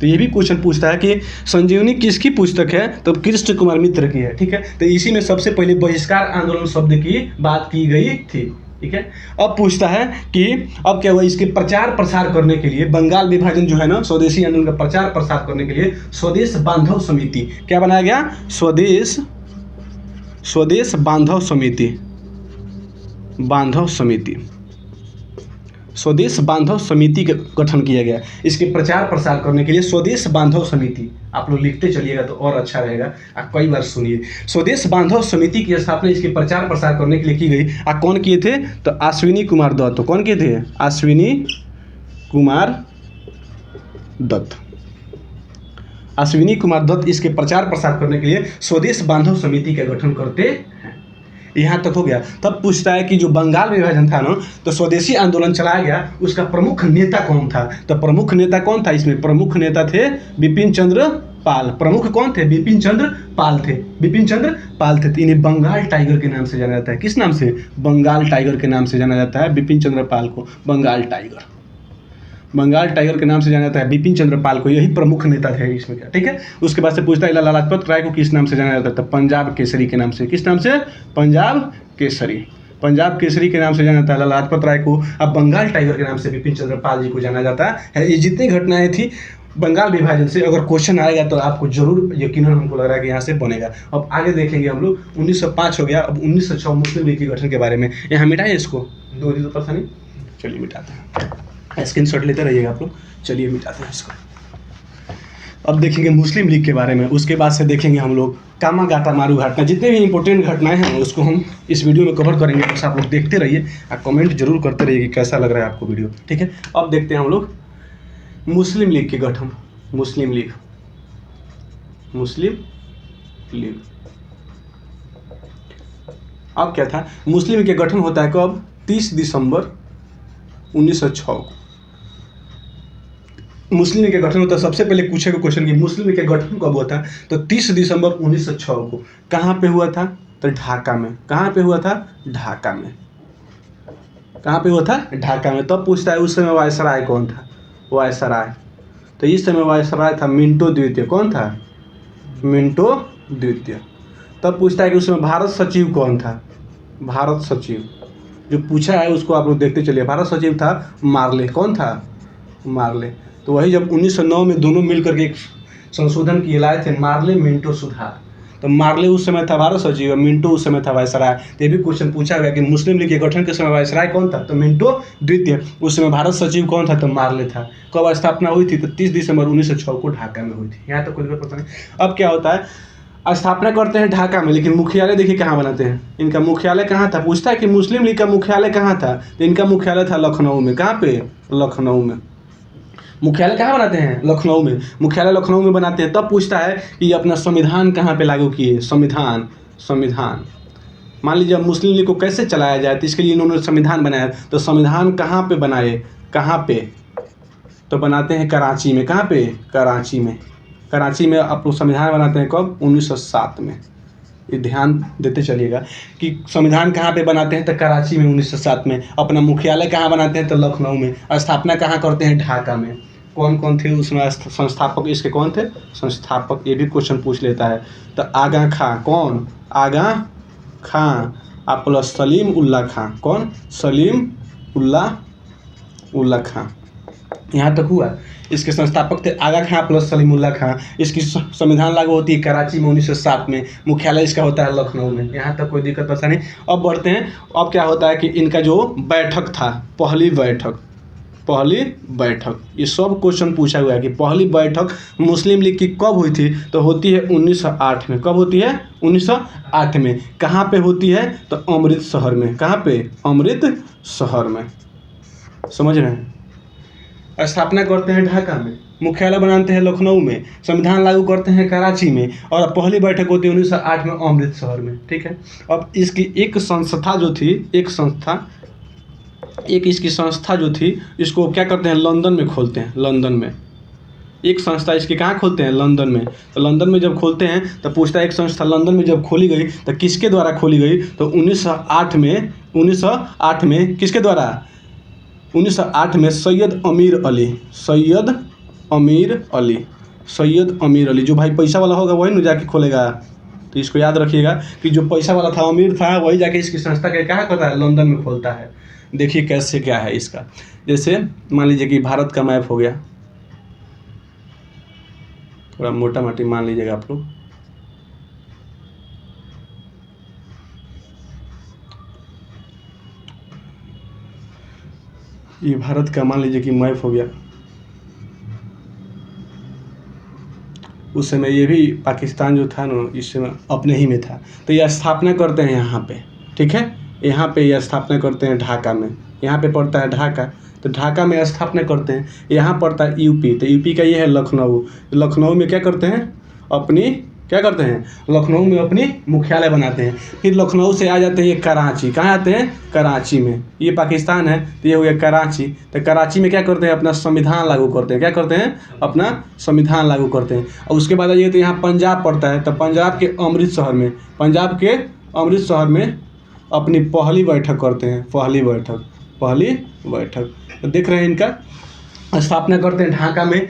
S1: तो ये भी क्वेश्चन पूछता है कि संजीवनी किसकी पुस्तक है? तो कृष्ण कुमार मित्र की है, ठीक है। तो इसी में सबसे पहले बहिष्कार आंदोलन शब्द की बात की गई थी, ठीक है। अब पूछता है कि अब क्या हुआ, इसके प्रचार प्रसार करने के लिए बंगाल विभाजन जो है ना, स्वदेशी आंदोलन का प्रचार प्रसार करने के लिए स्वदेश बांधव समिति क्या बनाया गया? स्वदेश बांधव समिति का गठन किया गया। इसके प्रचार प्रसार करने के लिए स्वदेश बांधव समिति, आप लोग लिखते चलिएगा तो और अच्छा रहेगा। आप कई बार सुनिए। स्वदेश बांधव समिति की स्थापना इसके प्रचार प्रसार करने के लिए की गई। कौन किए थे? तो अश्विनी कुमार दत्त। तो कौन किए थे? अश्विनी कुमार दत्त इसके प्रचार प्रसार करने के लिए स्वदेश बांधव समिति का गठन करते हैं। यहाँ तक हो गया। तब पूछता है कि जो बंगाल विभाजन था ना, तो स्वदेशी आंदोलन चलाया गया, उसका प्रमुख नेता कौन था? तो प्रमुख नेता कौन था? इसमें प्रमुख नेता थे बिपिन चंद्र पाल। प्रमुख कौन थे? बिपिन चंद्र पाल थे। तो इन्हें बंगाल टाइगर के नाम से जाना जाता है। किस नाम से? बंगाल टाइगर के नाम से जाना जाता है बिपिन चंद्र पाल को। बंगाल टाइगर के नाम से जाना जाता है बिपिन चंद्र पाल को। यही प्रमुख नेता थे इसमें क्या, ठीक है। उसके बाद से पूछता है लाला लाजपत राय को किस नाम से जाना जाता है? तो पंजाब केसरी के नाम से। किस नाम से? पंजाब केसरी के नाम से जाना जाता है लाला लाजपत राय को। अब बंगाल टाइगर के नाम से बिपिन चंद्र पाल जी को जाना जाता है। ये जितनी घटनाएं थी बंगाल विभाजन से, अगर क्वेश्चन आएगा तो आपको जरूर यकीनन हमको लग रहा है कि यहाँ से बनेगा। अब आगे देखेंगे हम लोग। 1905 हो गया, अब 1906 मुस्लिम लीग के गठन के बारे में। यहाँ मिटाइए इसको, 2 दिन तो पता नहीं, चलिए मिटाते हैं। स्क्रीनशॉट लेते रहिएगा आप लोग। चलिए मिटाते हैं इसको। अब देखेंगे मुस्लिम लीग के बारे में। उसके बाद से देखेंगे हम लोग कामागाटा मारू घटना। जितने भी इंपॉर्टेंट घटनाएं हैं उसको हम इस वीडियो में कवर करेंगे। बस आप लोग देखते रहिए और कमेंट जरूर करते रहिए कि कैसा लग रहा है आपको वीडियो, ठीक है। अब देखते हैं हम लोग मुस्लिम लीग के गठन। मुस्लिम लीग अब क्या था? मुस्लिम लीग के गठन होता है कब? 30 दिसंबर 1906 को मुस्लिम लीग के गठन होता है। सबसे पहले पूछेगा क्वेश्चन कि मुस्लिम लीग के गठन कब हुआ था? तो 30 दिसंबर 1906 को। कहाँ पे हुआ था? तो ढाका में। कहाँ पे हुआ था? ढाका में। तब पूछता है उस समय वायसराय कौन था? तो इस समय वायसराय था मिंटो द्वितीय। कौन था? मिंटो द्वितीय। तब पूछता है कि उस समय भारत सचिव कौन था? भारत सचिव जो पूछा है उसको आप लोग देखते चलिए। भारत सचिव था मार्ले। कौन था? मार्ले। तो वही जब 1909 में दोनों मिलकर के एक संशोधन किए लाए थे, मार्ले मिंटो सुधार। तो मार्ले उस समय था भारत सचिव और मिंटो उस समय था वायसराय। तो ये भी क्वेश्चन पूछा गया कि मुस्लिम लीग के गठन के समय वायसराय कौन था? तो मिंटो द्वितीय। उस समय भारत सचिव कौन था? तो मार्ले था। कब स्थापना हुई थी? तो 30 दिसंबर 1906 को ढाका में हुई थी। यहाँ तक कोई पता नहीं। अब क्या होता है? स्थापना करते हैं ढाका में, लेकिन मुख्यालय देखिए कहाँ बनाते हैं। इनका मुख्यालय कहाँ था, पूछता है कि मुस्लिम लीग का मुख्यालय कहाँ था, तो इनका मुख्यालय था लखनऊ में। कहाँ पे, लखनऊ में। मुख्यालय कहाँ बनाते हैं, लखनऊ में। मुख्यालय लखनऊ में बनाते हैं। तब पूछता है कि अपना संविधान कहाँ पे लागू किए, संविधान। संविधान मान लीजिए अब मुस्लिम लीग को कैसे चलाया जाए, तो इसके लिए इन्होंने संविधान बनाया। तो संविधान कहाँ पे बनाए, कहाँ पे, तो बनाते हैं कराची में। कहाँ पे, कराची में। कराची में आप लोग संविधान बनाते हैं कब, 1907 में। ये ध्यान देते चलिएगा कि संविधान कहाँ पे बनाते हैं, तो कराची में 1907 में। अपना मुख्यालय कहाँ बनाते हैं, तो लखनऊ में। स्थापना कहाँ करते हैं, ढाका में। कौन कौन थे उसमें संस्थापक, इसके कौन थे, संस्थापक, ये भी क्वेश्चन पूछ लेता है। तो आगा खां, कौन, आगा खां, आप प्लस सलीम उल्ला खां। कौन, सलीम उल्ला खां। यहाँ तक हुआ। इसके संस्थापक थे आगा खां प्लस सलीमुल्लाह खां। इसकी संविधान लागू होती है कराची में 1907 में। मुख्यालय इसका होता है लखनऊ में। यहाँ तक कोई दिक्कत पता नहीं। अब बढ़ते हैं। अब क्या होता है कि इनका जो बैठक था, पहली बैठक, ये सब क्वेश्चन पूछा हुआ है कि पहली बैठक मुस्लिम लीग की कब हुई थी, तो होती है 1908 में। कब होती है, 1908 में। कहाँ पे होती है, तो अमृतसर में। कहाँ पे, अमृतसर में। समझ रहे हैं। स्थापना करते हैं ढाका में, मुख्यालय बनाते हैं लखनऊ में, संविधान लागू करते हैं कराची में, और पहली बैठक होती है 1908 में अमृतसर में। ठीक है। अब इसकी एक संस्था जो थी, इसकी संस्था जो थी, इसको क्या करते हैं, लंदन में खोलते हैं। लंदन में एक संस्था इसकी कहाँ खोलते हैं, लंदन में। तो लंदन में जब खोलते हैं तो पूछता है एक संस्था लंदन में जब खोली गई तो किसके द्वारा खोली गई, तो 1908 में किसके द्वारा, 1908 में सैयद अमीर अली, जो भाई पैसा वाला होगा वही ना जाके खोलेगा। तो इसको याद रखिएगा कि जो पैसा वाला था, अमीर था, वही जाके इसकी संस्था के कहाँ खोलता है, लंदन में खोलता है। देखिए कैसे क्या है इसका। जैसे मान लीजिए कि भारत का मैप हो गया, थोड़ा मोटा मोटी मान लीजिएगा आप लोग। ये भारत का मान लीजिए कि मैप हो गया। उस समय ये भी पाकिस्तान जो था ना, इस समय अपने ही में था। तो यह स्थापना करते हैं यहाँ पे। ठीक है। यहाँ पे यह स्थापना करते हैं ढाका में। यहाँ पे पड़ता है ढाका, तो ढाका में स्थापना करते हैं। यहाँ पड़ता है यूपी, तो यूपी का ये है लखनऊ। लखनऊ में क्या करते हैं, लखनऊ में अपनी मुख्यालय बनाते हैं। फिर लखनऊ से आ जाते हैं ये कराची। कहाँ आते हैं, कराची में। ये पाकिस्तान है तो ये हो गया कराची। तो कराची में क्या करते हैं, अपना संविधान लागू करते हैं। क्या करते हैं, अपना संविधान लागू करते हैं। और उसके बाद आइए तो यहाँ पंजाब पड़ता है, तो पंजाब के अमृतसर में अपनी पहली बैठक करते हैं। पहली बैठक तो देख रहे हैं। इनका स्थापना करते हैं ढाका में,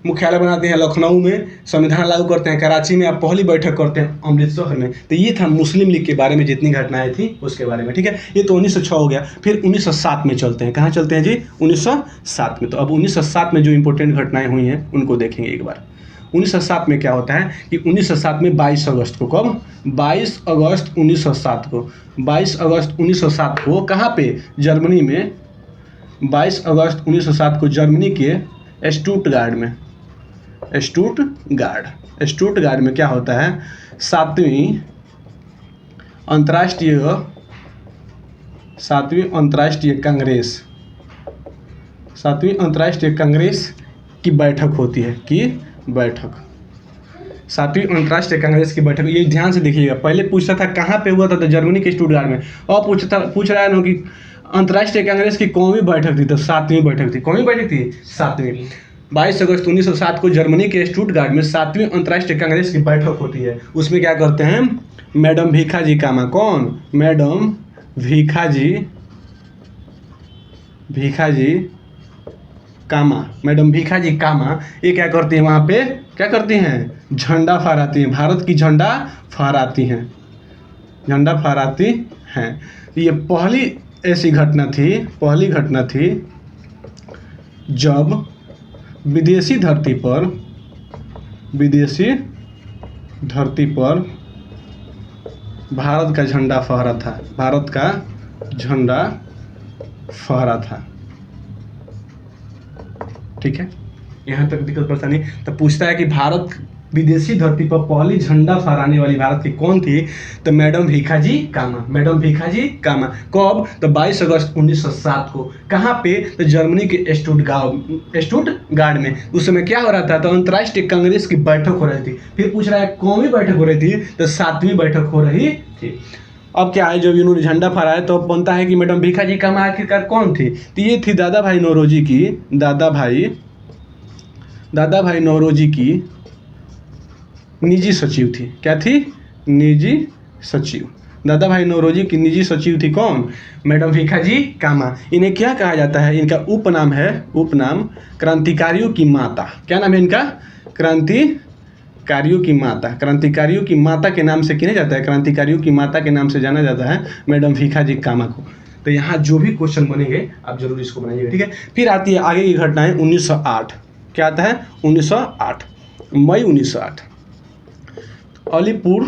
S1: मुख्यालय बनाते हैं लखनऊ में, संविधान लागू करते हैं कराची में, अब पहली बैठक करते हैं अमृतसर में। तो ये था मुस्लिम लीग के बारे में जितनी घटनाएं थी उसके बारे में। ठीक है। ये तो 1906 हो गया। फिर 1907 में चलते हैं। कहाँ चलते हैं जी, 1907 में। तो अब 1907 में जो इंपॉर्टेंट घटनाएं हुई हैं उनको देखेंगे एक बार। 1907 में क्या होता है कि 1907 में 22 अगस्त को, कब, 22 अगस्त 1907 को, 22 अगस्त 1907 को कहाँ पे, जर्मनी में। 22 अगस्त 1907 को जर्मनी के स्टुटगार्ड में क्या होता है, 7वीं अंतर्राष्ट्रीय कांग्रेस की बैठक होती है। 7वीं अंतर्राष्ट्रीय कांग्रेस की बैठक। ये ध्यान से देखिएगा, पहले पूछता था कहाँ पे हुआ था, तो जर्मनी के स्टुटगार्ड में। और पूछ रहा है ना कि अंतर्राष्ट्रीय कांग्रेस की कौनवीं बैठक थी, तो 7वीं बैठक थी। कौनवीं बैठक थी, 7वीं। 22 अगस्त 1907 को जर्मनी के स्टुटगार्ड में 7वीं अंतर्राष्ट्रीय कांग्रेस की बैठक होती है। उसमें क्या करते हैं, मैडम भीखाजी कामा, कौन, मैडम भीखाजी कामा, ये क्या करती हैं, वहाँ पे क्या करती हैं, झंडा फहराती हैं, भारत की झंडा फहराती हैं। ये पहली ऐसी घटना थी जब विदेशी धरती पर भारत का झंडा फहरा था। ठीक है। यहाँ तक दिक्कत परेशानी। तो पूछता है कि भारत विदेशी धरती पर पहली झंडा फहराने वाली भारत की कौन थी? तो मैडम भीखाजी कामा, मैडम भीखाजी कामा। कब? तो 22 अगस्त 1907 को। कहाँ पे? तो जर्मनी के स्टुटगार्ड में। उस समय क्या हो रहा था? तो अंतर्राष्ट्रीय कांग्रेस की बैठक हो रही थी। फिर पूछ रहा है कौन सी बैठक हो रही थी? तो 7वीं बैठक हो रही थी। अब क्या है, जब इन्होंने झंडा फहराया तो बनता है कि मैडम भीखाजी कामा आखिरकार कौन थी? तो ये थी दादा भाई नौरोजी की, दादा भाई नौरोजी की निजी सचिव थी। क्या थी? निजी सचिव। दादा भाई नौरोजी की निजी सचिव थी कौन? मैडम भीखाजी कामा। इन्हें क्या कहा जाता है? इनका उपनाम है, उपनाम क्रांतिकारियों की माता। क्या नाम है इनका? क्रांतिकारियों की माता। क्रांतिकारियों की माता के नाम से किया जाता है, क्रांतिकारियों की माता के नाम से जाना जाता है मैडम भीखाजी कामा को। तो यहाँ जो भी क्वेश्चन बनेंगे आप जरूर इसको बनाइएगा, ठीक है। फिर आती है आगे की घटनाएं 1908। क्या आता है? 1908, मई 1908 अलीपुर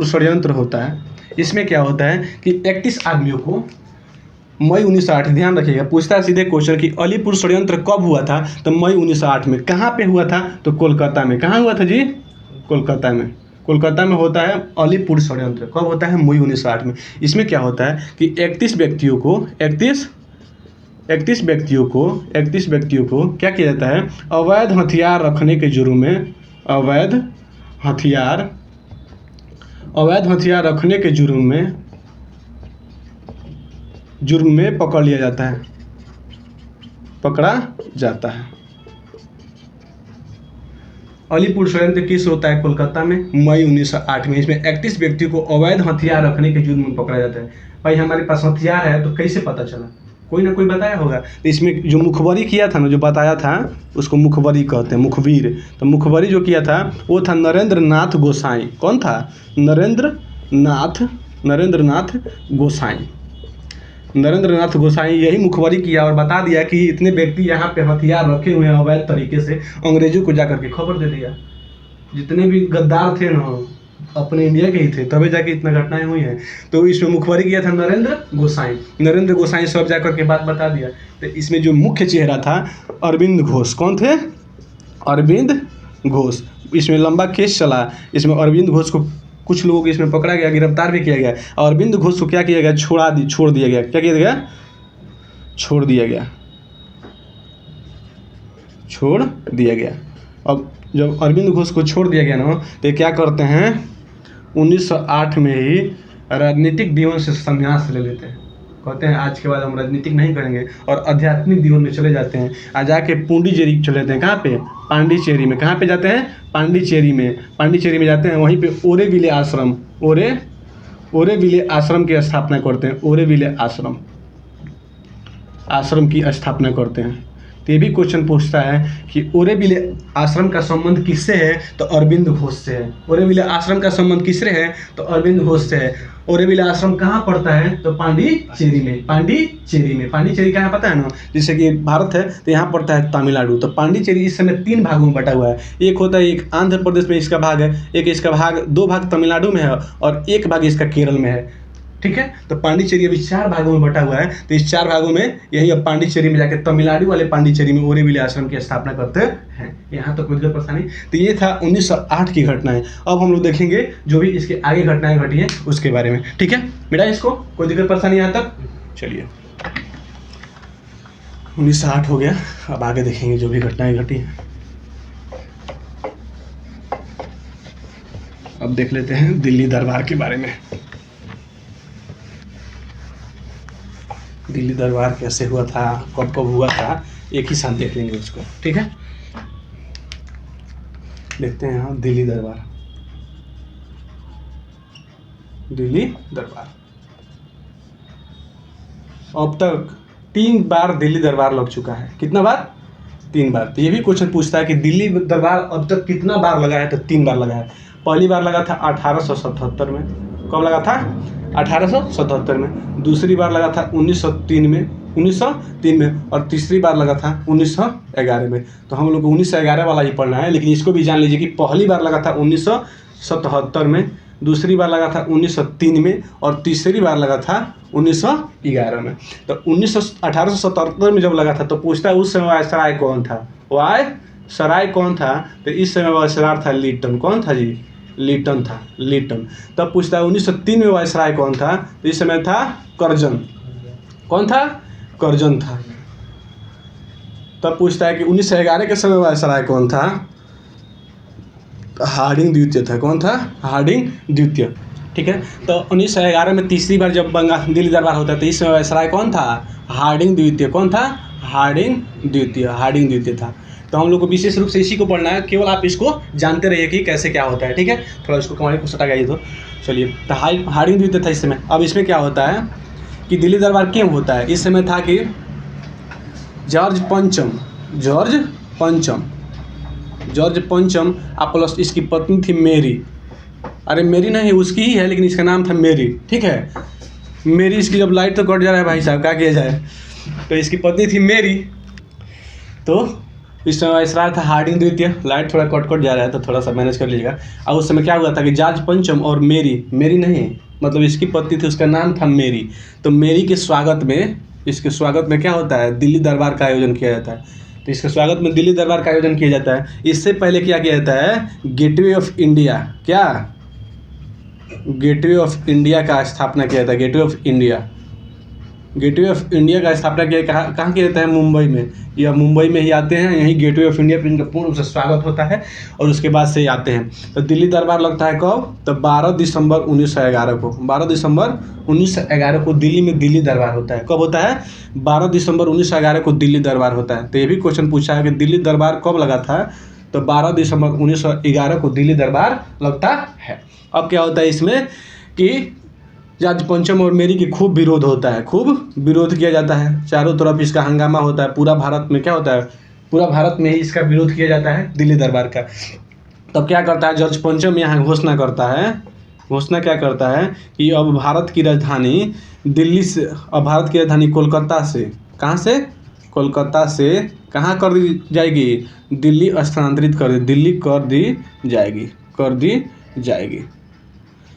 S1: षड्यंत्र होता है। इसमें क्या होता है कि 31 आदमियों को मई 1908, ध्यान रखिएगा, पूछता है सीधे क्वेश्चन कि अलीपुर षड्यंत्र कब हुआ था? तो मई 1908 में। कहाँ पे हुआ था? तो कोलकाता में। कहाँ हुआ था जी? कोलकाता में। कोलकाता में होता है अलीपुर षड्यंत्र। कब होता है? मई 1908 में। इसमें क्या होता है कि 31 व्यक्तियों को क्या किया जाता है? अवैध हथियार रखने के जुर्म में, अवैध हथियार रखने के जुर्म में पकड़ा जाता है। अलीपुर षड्यंत्र किस होता है? कोलकाता में, मई 1908 में। इसमें 31 व्यक्तियों को अवैध हथियार रखने के जुर्म में पकड़ा जाता है। भाई हमारे पास हथियार है तो कैसे पता चला? कोई ना कोई बताया होगा। तो इसमें जो मुखबरी किया था ना, जो बताया था, उसको मुखबरी कहते हैं, मुखबिर। तो मुखबरी जो किया था वो था नरेंद्र नाथ गोसाई। कौन था? नरेंद्र नाथ गोसाई यही मुखबरी किया और बता दिया कि इतने व्यक्ति यहाँ पे हथियार रखे हुए हैं अवैध तरीके से। अंग्रेजों को जाकर के खबर दे दिया। जितने भी गद्दार थे ना, अपने इंडिया के ही थे, तभी जाके इतना घटनाएं हुई हैं। तो इसमें मुखबरी किया था नरेंद्र गोसाई सब जाकर के बात बता दिया। तो इसमें जो मुख्य चेहरा था अरविंद घोष। कौन थे? अरविंद घोष। इसमें लंबा केस चला। इसमें अरविंद घोष को कुछ लोगों को इसमें पकड़ा गया, गिरफ्तार भी किया गया। और अरविंद घोष को क्या किया गया? छोड़ दिया गया। क्या किया गया? छोड़ दिया गया। अब जब अरविंद घोष को छोड़ दिया गया ना, तो क्या करते हैं? 1908 में ही राजनीतिक जीवन से संन्यास ले लेते हैं। कहते हैं आज के बाद हम राजनीतिक नहीं करेंगे और आध्यात्मिक जीवन में चले जाते हैं। आज जाके पुंडीचेरी चले जाते हैं। कहाँ पे? पांडिचेरी में। कहाँ पे जाते हैं? पांडिचेरी में जाते हैं। वहीं पे ओरेविले आश्रम की स्थापना करते हैं। ओरेविले आश्रम की स्थापना करते हैं। तो ये भी क्वेश्चन पूछता है कि ओरेविले आश्रम का संबंध किससे है? तो अरविंद घोष से है। ओरेविले आश्रम का संबंध किससे है? तो अरविंद घोष से है। ओरेविले आश्रम कहाँ पड़ता है? तो पांडिचेरी में। पांडिचेरी कहाँ पता है ना? जैसे कि भारत है तो यहाँ पड़ता है तमिलनाडु। तो पांडिचेरी इस समय 3 भागों में बटा हुआ है। एक होता है, एक आंध्र प्रदेश में इसका भाग है, एक इसका भाग 2 भाग तमिलनाडु में है और 1 भाग इसका केरल में है। ठीक है। तो पांडिचेरी अभी 4 भागों में बटा हुआ है। तो इस 4 भागों में यही अब पांडिचेरी में जाकर तमिलनाडु वाले पांडिचेरी में ओरेविले आश्रम की स्थापना करते हैं। यहाँ तो कोई दिक्कत परेशानी। तो ये था 1908 की घटनाएं। अब हम लोग देखेंगे जो भी इसके आगे घटनाएं घटी हैं उसके बारे में। ठीक है बेटा, इसको कोई दिक्कत परेशानी यहाँ तक? चलिए 1908 हो गया। अब आगे देखेंगे जो भी घटनाएं घटी हैं। अब देख लेते हैं दिल्ली दरबार के बारे में। दिल्ली दरबार कैसे हुआ था, कब कब हुआ था, एक ही साथ देख लेंगे उसको। ठीक है, देखते हैं यहाँ दिल्ली दरबार। अब तक 3 बार दिल्ली दरबार लग चुका है। कितना बार? 3 बार। तो ये भी क्वेश्चन पूछता है कि दिल्ली दरबार अब तक कितना बार लगा है? तो 3 बार लगा है। पहली बार लगा था 1877 में। कब लगा था? 1877 में। दूसरी बार लगा था 1903 में और तीसरी बार लगा था 1911 में। तो हम लोग को 1911 वाला ही पढ़ना है, लेकिन इसको भी जान लीजिए कि पहली बार लगा था 1977 में, दूसरी बार लगा था 1903 में और तीसरी बार लगा था 1911 में। तो 1877 में जब लगा था तो पूछता है उस समय वायसराय कौन था, वायसराय कौन था। तो इस समय वायसराय था लिटन। कौन था जी? लिटन था, लिटन। तब पूछता है 1903 में वायसराय कौन था। तो इस समय था कर्जन। कौन था? कर्जन था। तब पूछता है कि 1911 के समय वायसराय कौन था। हार्डिंग द्वितीय था। कौन था? हार्डिंग द्वितीय। ठीक है। तो 1911 में तीसरी बार जब बंगाल दिल्ली दरबार होता है तो इस समय वायसराय कौन था? हार्डिंग द्वितीय। कौन था? हार्डिंग द्वितीय। हार्डिंग द्वितीय था। तो हम लोग को विशेष रूप से इसी को पढ़ना है, केवल आप इसको जानते रहिए कि कैसे क्या होता है। ठीक है। थोड़ा इसको कमाई को सटा गया तो चलिए। तो हार्डिंग द्वितीय था इस समय। अब इसमें क्या होता है कि दिल्ली दरबार क्यों होता है? इस समय था कि जॉर्ज पंचम प्लस इसकी पत्नी थी मेरी। अरे मेरी नहीं, उसकी ही है लेकिन इसका नाम था मेरी। ठीक है। मेरी इसकी जब लाइट तो कट जा रहा है भाई साहब, क्या किया जाए। तो इसकी पत्नी थी मेरी। तो इस समय वायसराय था हार्डिंग द्वितीय। लाइट थोड़ा कट जा रहा है तो थोड़ा सा मैनेज कर लीजिएगा। और उस समय क्या हुआ था कि जॉर्ज पंचम और मेरी नहीं, मतलब इसकी पत्नी थी, उसका नाम था मेरी। तो मेरी के स्वागत में, इसके स्वागत में क्या होता है? दिल्ली दरबार का आयोजन किया जाता है। तो इसके स्वागत में दिल्ली दरबार का आयोजन किया जाता है। इससे पहले क्या किया जाता है? गेटवे ऑफ इंडिया, क्या? गेटवे ऑफ इंडिया का स्थापना किया जाता है। गेटवे ऑफ इंडिया का स्थापना किया कहाँ किया जाता है? मुंबई में। या मुंबई में ही आते हैं, यहीं गेटवे ऑफ इंडिया पर इनका पूर्ण रूप से स्वागत होता है और उसके बाद से आते हैं। तो दिल्ली दरबार लगता है कब? तो 12 दिसंबर 1911 को। 12 दिसंबर 1911 को दिल्ली में दिल्ली दरबार होता है। कब होता है? 12 दिसंबर 1911 को दिल्ली दरबार होता है। तो ये भी क्वेश्चन पूछा है कि दिल्ली दरबार कब लगा था। तो 12 दिसंबर 1911 को दिल्ली दरबार लगता है। अब क्या होता है इसमें कि जॉर्ज पंचम और मेरी की खूब विरोध होता है, खूब विरोध किया जाता है। चारों तरफ इसका हंगामा होता है। पूरा भारत में क्या होता है? पूरा भारत में ही इसका विरोध किया जाता है दिल्ली दरबार का। तब क्या करता है जॉर्ज पंचम? यहाँ घोषणा करता है। घोषणा क्या करता है कि अब भारत की राजधानी दिल्ली से, अब भारत की राजधानी कोलकाता से, कहाँ से? कोलकाता से कहाँ कर दी जाएगी? दिल्ली स्थानांतरित कर दी जाएगी।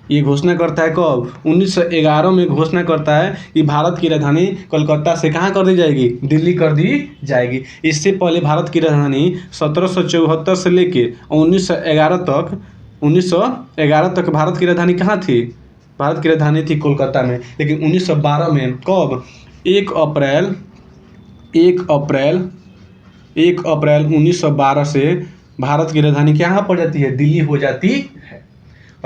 S1: ये घोषणा करता है कब? 1911 में घोषणा करता है कि भारत की राजधानी कोलकाता से कहाँ कर दी जाएगी? दिल्ली कर दी जाएगी। इससे पहले भारत की राजधानी 1774 से लेके 1911 तक भारत की राजधानी कहाँ थी? भारत की राजधानी थी कोलकाता में। लेकिन 1912 में कब? 1 अप्रैल 1912 से भारत की राजधानी कहाँ पड़ जाती है? दिल्ली हो जाती है।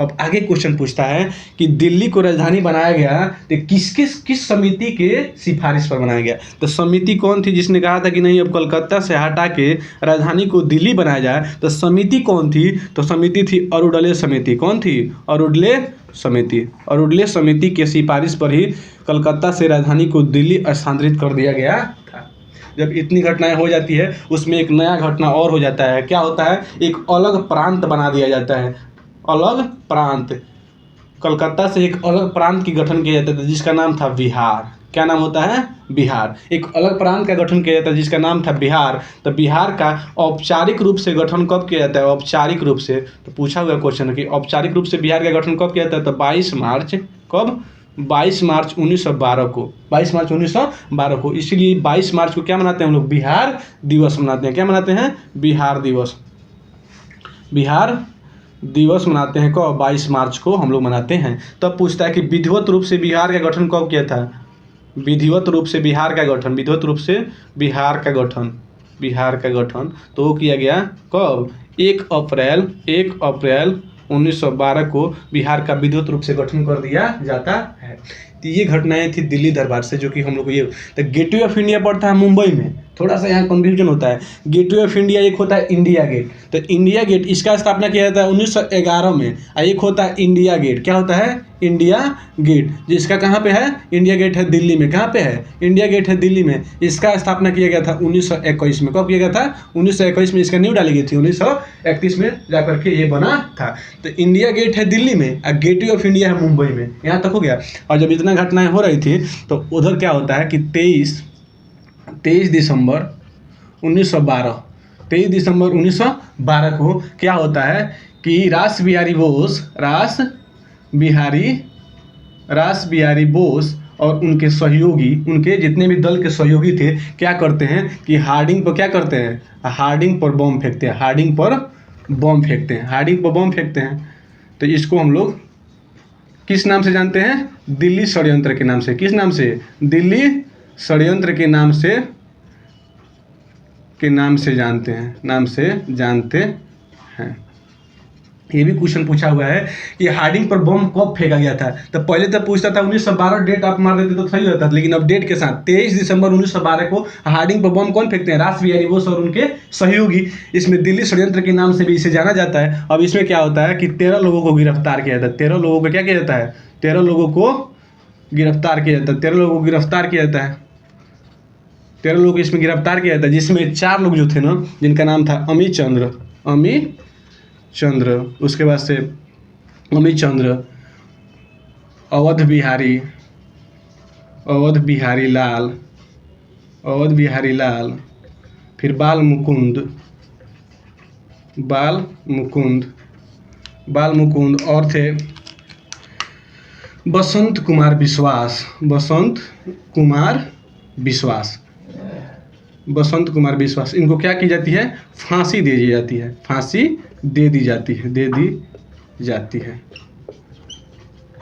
S1: अब आगे क्वेश्चन पूछता है कि दिल्ली को राजधानी बनाया गया तो किस समिति के सिफारिश पर बनाया गया। तो समिति कौन थी जिसने कहा था कि नहीं अब कलकत्ता से हटा के राजधानी को दिल्ली बनाया जाए। तो समिति कौन थी? तो समिति थी अरुडले समिति। कौन थी? अरुडले समिति के सिफारिश पर ही कलकत्ता से राजधानी को दिल्ली स्थानांतरित कर दिया गया था। जब इतनी घटनाएं हो जाती है उसमें एक नया घटना और हो जाता है। क्या होता है? एक अलग प्रांत बना दिया जाता है। अलग प्रांत, कलकत्ता से एक अलग प्रांत की गठन किया जाता था जिसका नाम था बिहार। क्या नाम होता है? बिहार। एक अलग प्रांत का गठन किया जाता है जिसका नाम था बिहार। तो बिहार का औपचारिक रूप से गठन कब किया जाता है? औपचारिक रूप से, तो पूछा हुआ क्वेश्चन है कि औपचारिक रूप से बिहार का गठन कब किया जाता है? तो 22 मार्च, कब? 22 मार्च 1912 को। 22 मार्च 1912 को। इसीलिए 22 मार्च को क्या मनाते हैं हम लोग? बिहार दिवस मनाते हैं। क्या मनाते हैं? बिहार दिवस। बिहार दिवस मनाते हैं कब? 22 मार्च को हम लोग मनाते हैं। तब पूछता है कि विधिवत रूप से बिहार का गठन कब किया था? विधिवत रूप से बिहार का गठन तो किया गया कब? 1 अप्रैल 1912 को बिहार का विधिवत रूप से गठन कर दिया जाता है। तो ये घटनाएं थी दिल्ली दरबार से जो कि हम लोग को ये। तो गेटवे ऑफ इंडिया पड़ता है मुंबई में। थोड़ा सा यहाँ कंफ्यूजन होता है। गेटवे ऑफ इंडिया एक होता है इंडिया गेट। तो इंडिया गेट इसका स्थापना किया जाता है 1911 में। एक होता है इंडिया गेट। क्या होता है? इंडिया गेट, जिसका कहाँ पे है? इंडिया गेट है दिल्ली में। कहाँ पे है? इंडिया गेट है दिल्ली में। इसका स्थापना किया गया था 1921 में। कब किया गया था? 1921 में इसका नींव डाली गई थी। 1931 में जाकर के ये बना था। तो इंडिया गेट है दिल्ली में और गेटवे ऑफ इंडिया है मुंबई में। यहाँ तक हो गया। और जब इतना घटनाएं हो रही थी तो उधर क्या होता है कि 23 दिसंबर 1912 को क्या होता है कि रास बिहारी बोस रास बिहारी बोस और उनके सहयोगी, उनके जितने भी दल के सहयोगी थे, क्या करते हैं कि हार्डिंग पर क्या करते हैं, हार्डिंग पर बम फेंकते हैं, हार्डिंग पर बम फेंकते हैं, हार्डिंग पर बम फेंकते हैं। तो इसको हम लोग किस नाम से जानते हैं, दिल्ली षड्यंत्र के नाम से। किस नाम से, दिल्ली षड्यंत्र के नाम से जानते हैं, नाम से जानते हैं। ये भी क्वेश्चन पूछा हुआ है कि हार्डिंग पर बम कब फेंका गया था। तो पहले तो पूछता था 1912 डेट आप मार देते तो सही होता था, लेकिन अब डेट के साथ 23 दिसंबर 1912 को हार्डिंग पर बम कौन फेंकते हैं, रास बिहारी बोस और उनके सहयोगी। इसमें दिल्ली षड्यंत्र के नाम से भी इसे जाना जाता है। अब इसमें क्या होता है कि 13 लोगों को गिरफ्तार किया जाता है। 13 लोगों को क्या किया जाता है, 13 लोगों को गिरफ्तार किया जाता है। 13 लोगों को गिरफ्तार किया जाता है। 13 लोगों को इसमें गिरफ्तार किया जाता है, जिसमें 4 लोग जो थे ना, जिनका नाम था अमित चंद्र, उसके बाद से अमित चंद्र, अवध बिहारी लाल, फिर बाल मुकुंद और थे बसंत कुमार विश्वास। इनको क्या की जाती है, फांसी दे दी जाती है।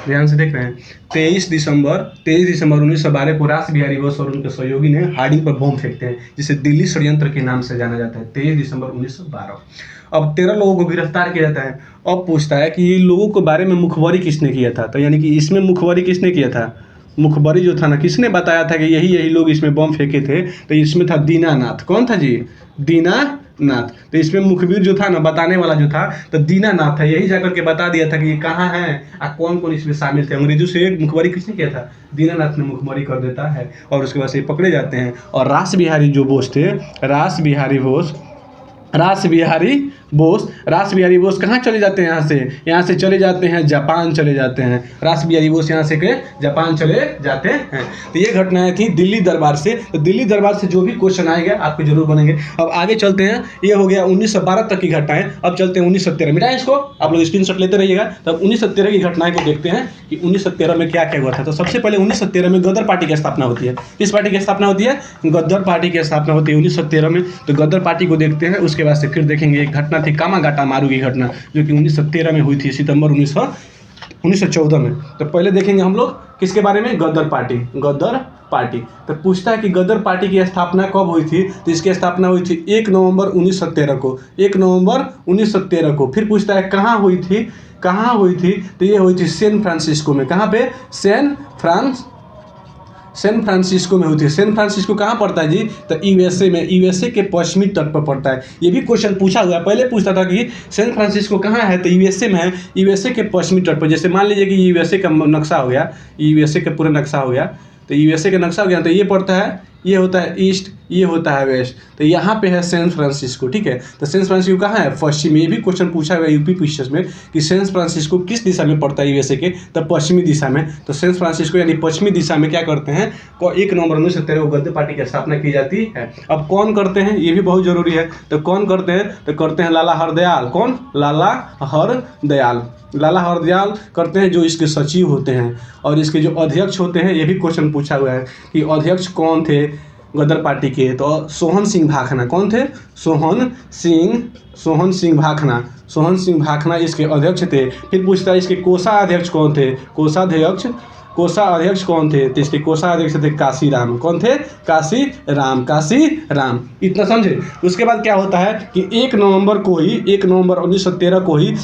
S1: ध्यान से देख रहे हैं। 23 दिसंबर 1912 को रास बिहारी बोस और उनके सहयोगी ने हार्डिंग पर बम फेंकते हैं, जिसे दिल्ली षड्यंत्र के नाम से जाना जाता है। 23 दिसंबर 1912। अब 13 लोगों को गिरफ्तार किया जाता है। अब पूछता है कि ये लोगों के बारे में मुखबरी किसने किया था। तो यानी कि इसमें मुखबरी किसने किया था, मुखबरी जो था ना, किसने बताया था कि यही लोग इसमें बम फेंके थे। तो इसमें था दीनानाथ। कौन था जी, दीनानाथ। तो इसमें मुखबिर जो था ना, बताने वाला जो था, तो दीनानाथ था। यही जाकर के बता दिया था कि ये कहाँ है और कौन कौन इसमें शामिल थे। अंग्रेजों से मुखबरी किसने किया था, दीनानाथ ने मुखबरी कर देता है, और उसके बाद से पकड़े जाते हैं। और रास बिहारी बोस कहाँ चले जाते हैं, यहाँ से चले जाते हैं जापान चले जाते हैं। रास बिहारी बोस यहाँ से के जापान चले जाते हैं। तो ये घटनाएं थी दिल्ली दरबार से। तो दिल्ली दरबार से जो भी क्वेश्चन आएगा आपके जरूर बनेंगे। अब आगे चलते हैं। ये हो गया 1912 तक की घटनाएं। अब चलते हैं 1913। मिटाएं इसको, आप लोग स्क्रीनशॉट लेते रहिएगा। तब 1913 की घटनाएं को देखते हैं कि 1913 में क्या क्या हुआ था। तो सबसे पहले 1913 में गदर पार्टी की स्थापना होती है। किस पार्टी की स्थापना होती है, गदर पार्टी की स्थापना होती है 1913 में। तो गदर पार्टी को देखते हैं। उसके बाद से फिर देखेंगे एक घटना थी कामागाटा मारू की घटना, जो कि 1913 में हुई थी, सितंबर 1914 में। तो पहले देखेंगे हम लोग किसके बारे में, गदर पार्टी। तो पूछता है कि गदर पार्टी की स्थापना कब हुई थी। तो इसकी स्थापना हुई थी 1 नवंबर 1913 को, 1 नवंबर 1913 को। फिर पूछता है कहाँ हुई थी। तो ये हुई थी सैन फ्रांसिस्को में। कहाँ पे, सैन फ्रांसिस्को में हुई थी। सैन फ्रांसिस्को कहाँ पड़ता है जी, तो यूएसए में, यूएसए के पश्चिमी तट पर पड़ता है। ये भी क्वेश्चन पूछा हुआ है। पहले पूछता था कि सैन फ्रांसिस्को कहाँ है, तो यूएसए में है, यूएसए के पश्चिमी तट पर। जैसे मान लीजिए कि यूएसए का नक्शा हो गया, यूएसए का पूरा नक्शा हो गया, तो यूएसए का नक्शा हो गया। तो ये पड़ता है, ये होता है ईस्ट, ये होता है वेस्ट। तो यहाँ पे है सैन फ्रांसिस्को, ठीक है। तो सैन फ्रांसिस्को कहाँ है, पश्चिम। ये भी क्वेश्चन पूछा हुआ है यूपी क्वेश्चन में कि सैन फ्रांसिस्को किस दिशा में पड़ता है यूएसए के, तो पश्चिमी दिशा में। तो सैन फ्रांसिस्को यानी पश्चिमी दिशा में क्या करते हैं, 1 नवंबर 1913 को गदर पार्टी की स्थापना की जाती है। अब कौन करते हैं, ये भी बहुत जरूरी है। तो कौन करते हैं, तो करते हैं लाला हरदयाल। कौन, लाला हरदयाल करते हैं, जो इसके सचिव होते हैं। और इसके जो अध्यक्ष होते हैं, ये भी क्वेश्चन पूछा हुआ है कि अध्यक्ष कौन थे गदर पार्टी के। तो सोहन सिंह भाखना। कौन थे, सोहन सिंह भाखना इसके अध्यक्ष थे। फिर पूछता है इसके कोषाध्यक्ष कौन थे, कोषाध्यक्ष कौन थे। तो इसके कोषाध्यक्ष थे काशीराम। कौन थे, काशीराम। इतना समझे। उसके बाद क्या होता है कि 1 नवंबर 1913 को ही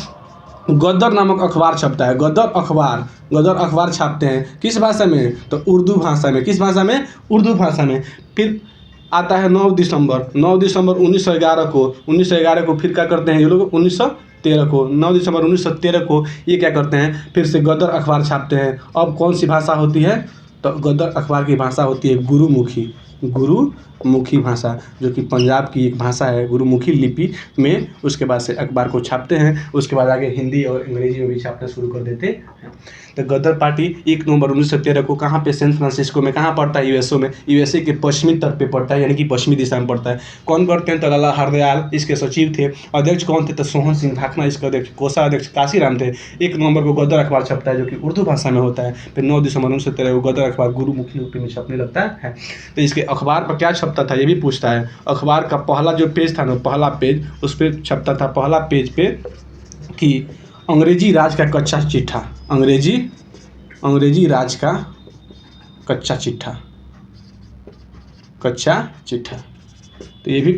S1: गदर नामक अखबार छपता है। गदर अखबार छापते हैं। किस भाषा में, तो उर्दू भाषा में। किस भाषा में, उर्दू भाषा में। फिर आता है 9 दिसंबर 1911 को फिर क्या करते हैं ये लोग, 1913 को 9 दिसंबर 1913 को ये क्या करते हैं, फिर से गदर अखबार छापते हैं। अब कौन सी भाषा होती है, तो गदर अखबार की भाषा होती है गुरुमुखी भाषा, जो कि पंजाब की एक भाषा है। गुरुमुखी लिपि में उसके बाद से अखबार को छापते हैं, उसके बाद आगे हिंदी और अंग्रेजी में भी छापना शुरू कर देते हैं। तो गदर पार्टी 1 नवंबर 1913 को कहाँ पे, सैन फ्रांसिस्को में। कहाँ पड़ता है? यूएसए में। यूएसए के पश्चिमी तट पे पड़ता है, यानी कि पश्चिमी दिशा में पड़ता है। कौन करते हैं? तो लाला हरदयाल इसके सचिव थे। अध्यक्ष कौन थे? तो सोहन सिंह भाखना इसके अध्यक्ष। कोषाध्यक्ष काशीराम थे। 1 नवंबर को गदर अखबार छपता है, जो कि उर्दू भाषा में होता है। फिर 9 दिसंबर 1913 को गदर अखबार गुरुमुखी लिपि में छपने लगता है। तो इसके अखबार पर क्या छपता था, ये भी पूछता है। अखबार का पहला जो पेज था ना, पहला पेज, उस पर छपता था पहला पेज पे कि अंग्रेजी राज का कच्चा चिट्ठा, अंग्रेजी राज का कच्चा चिट्ठा। तो ये भी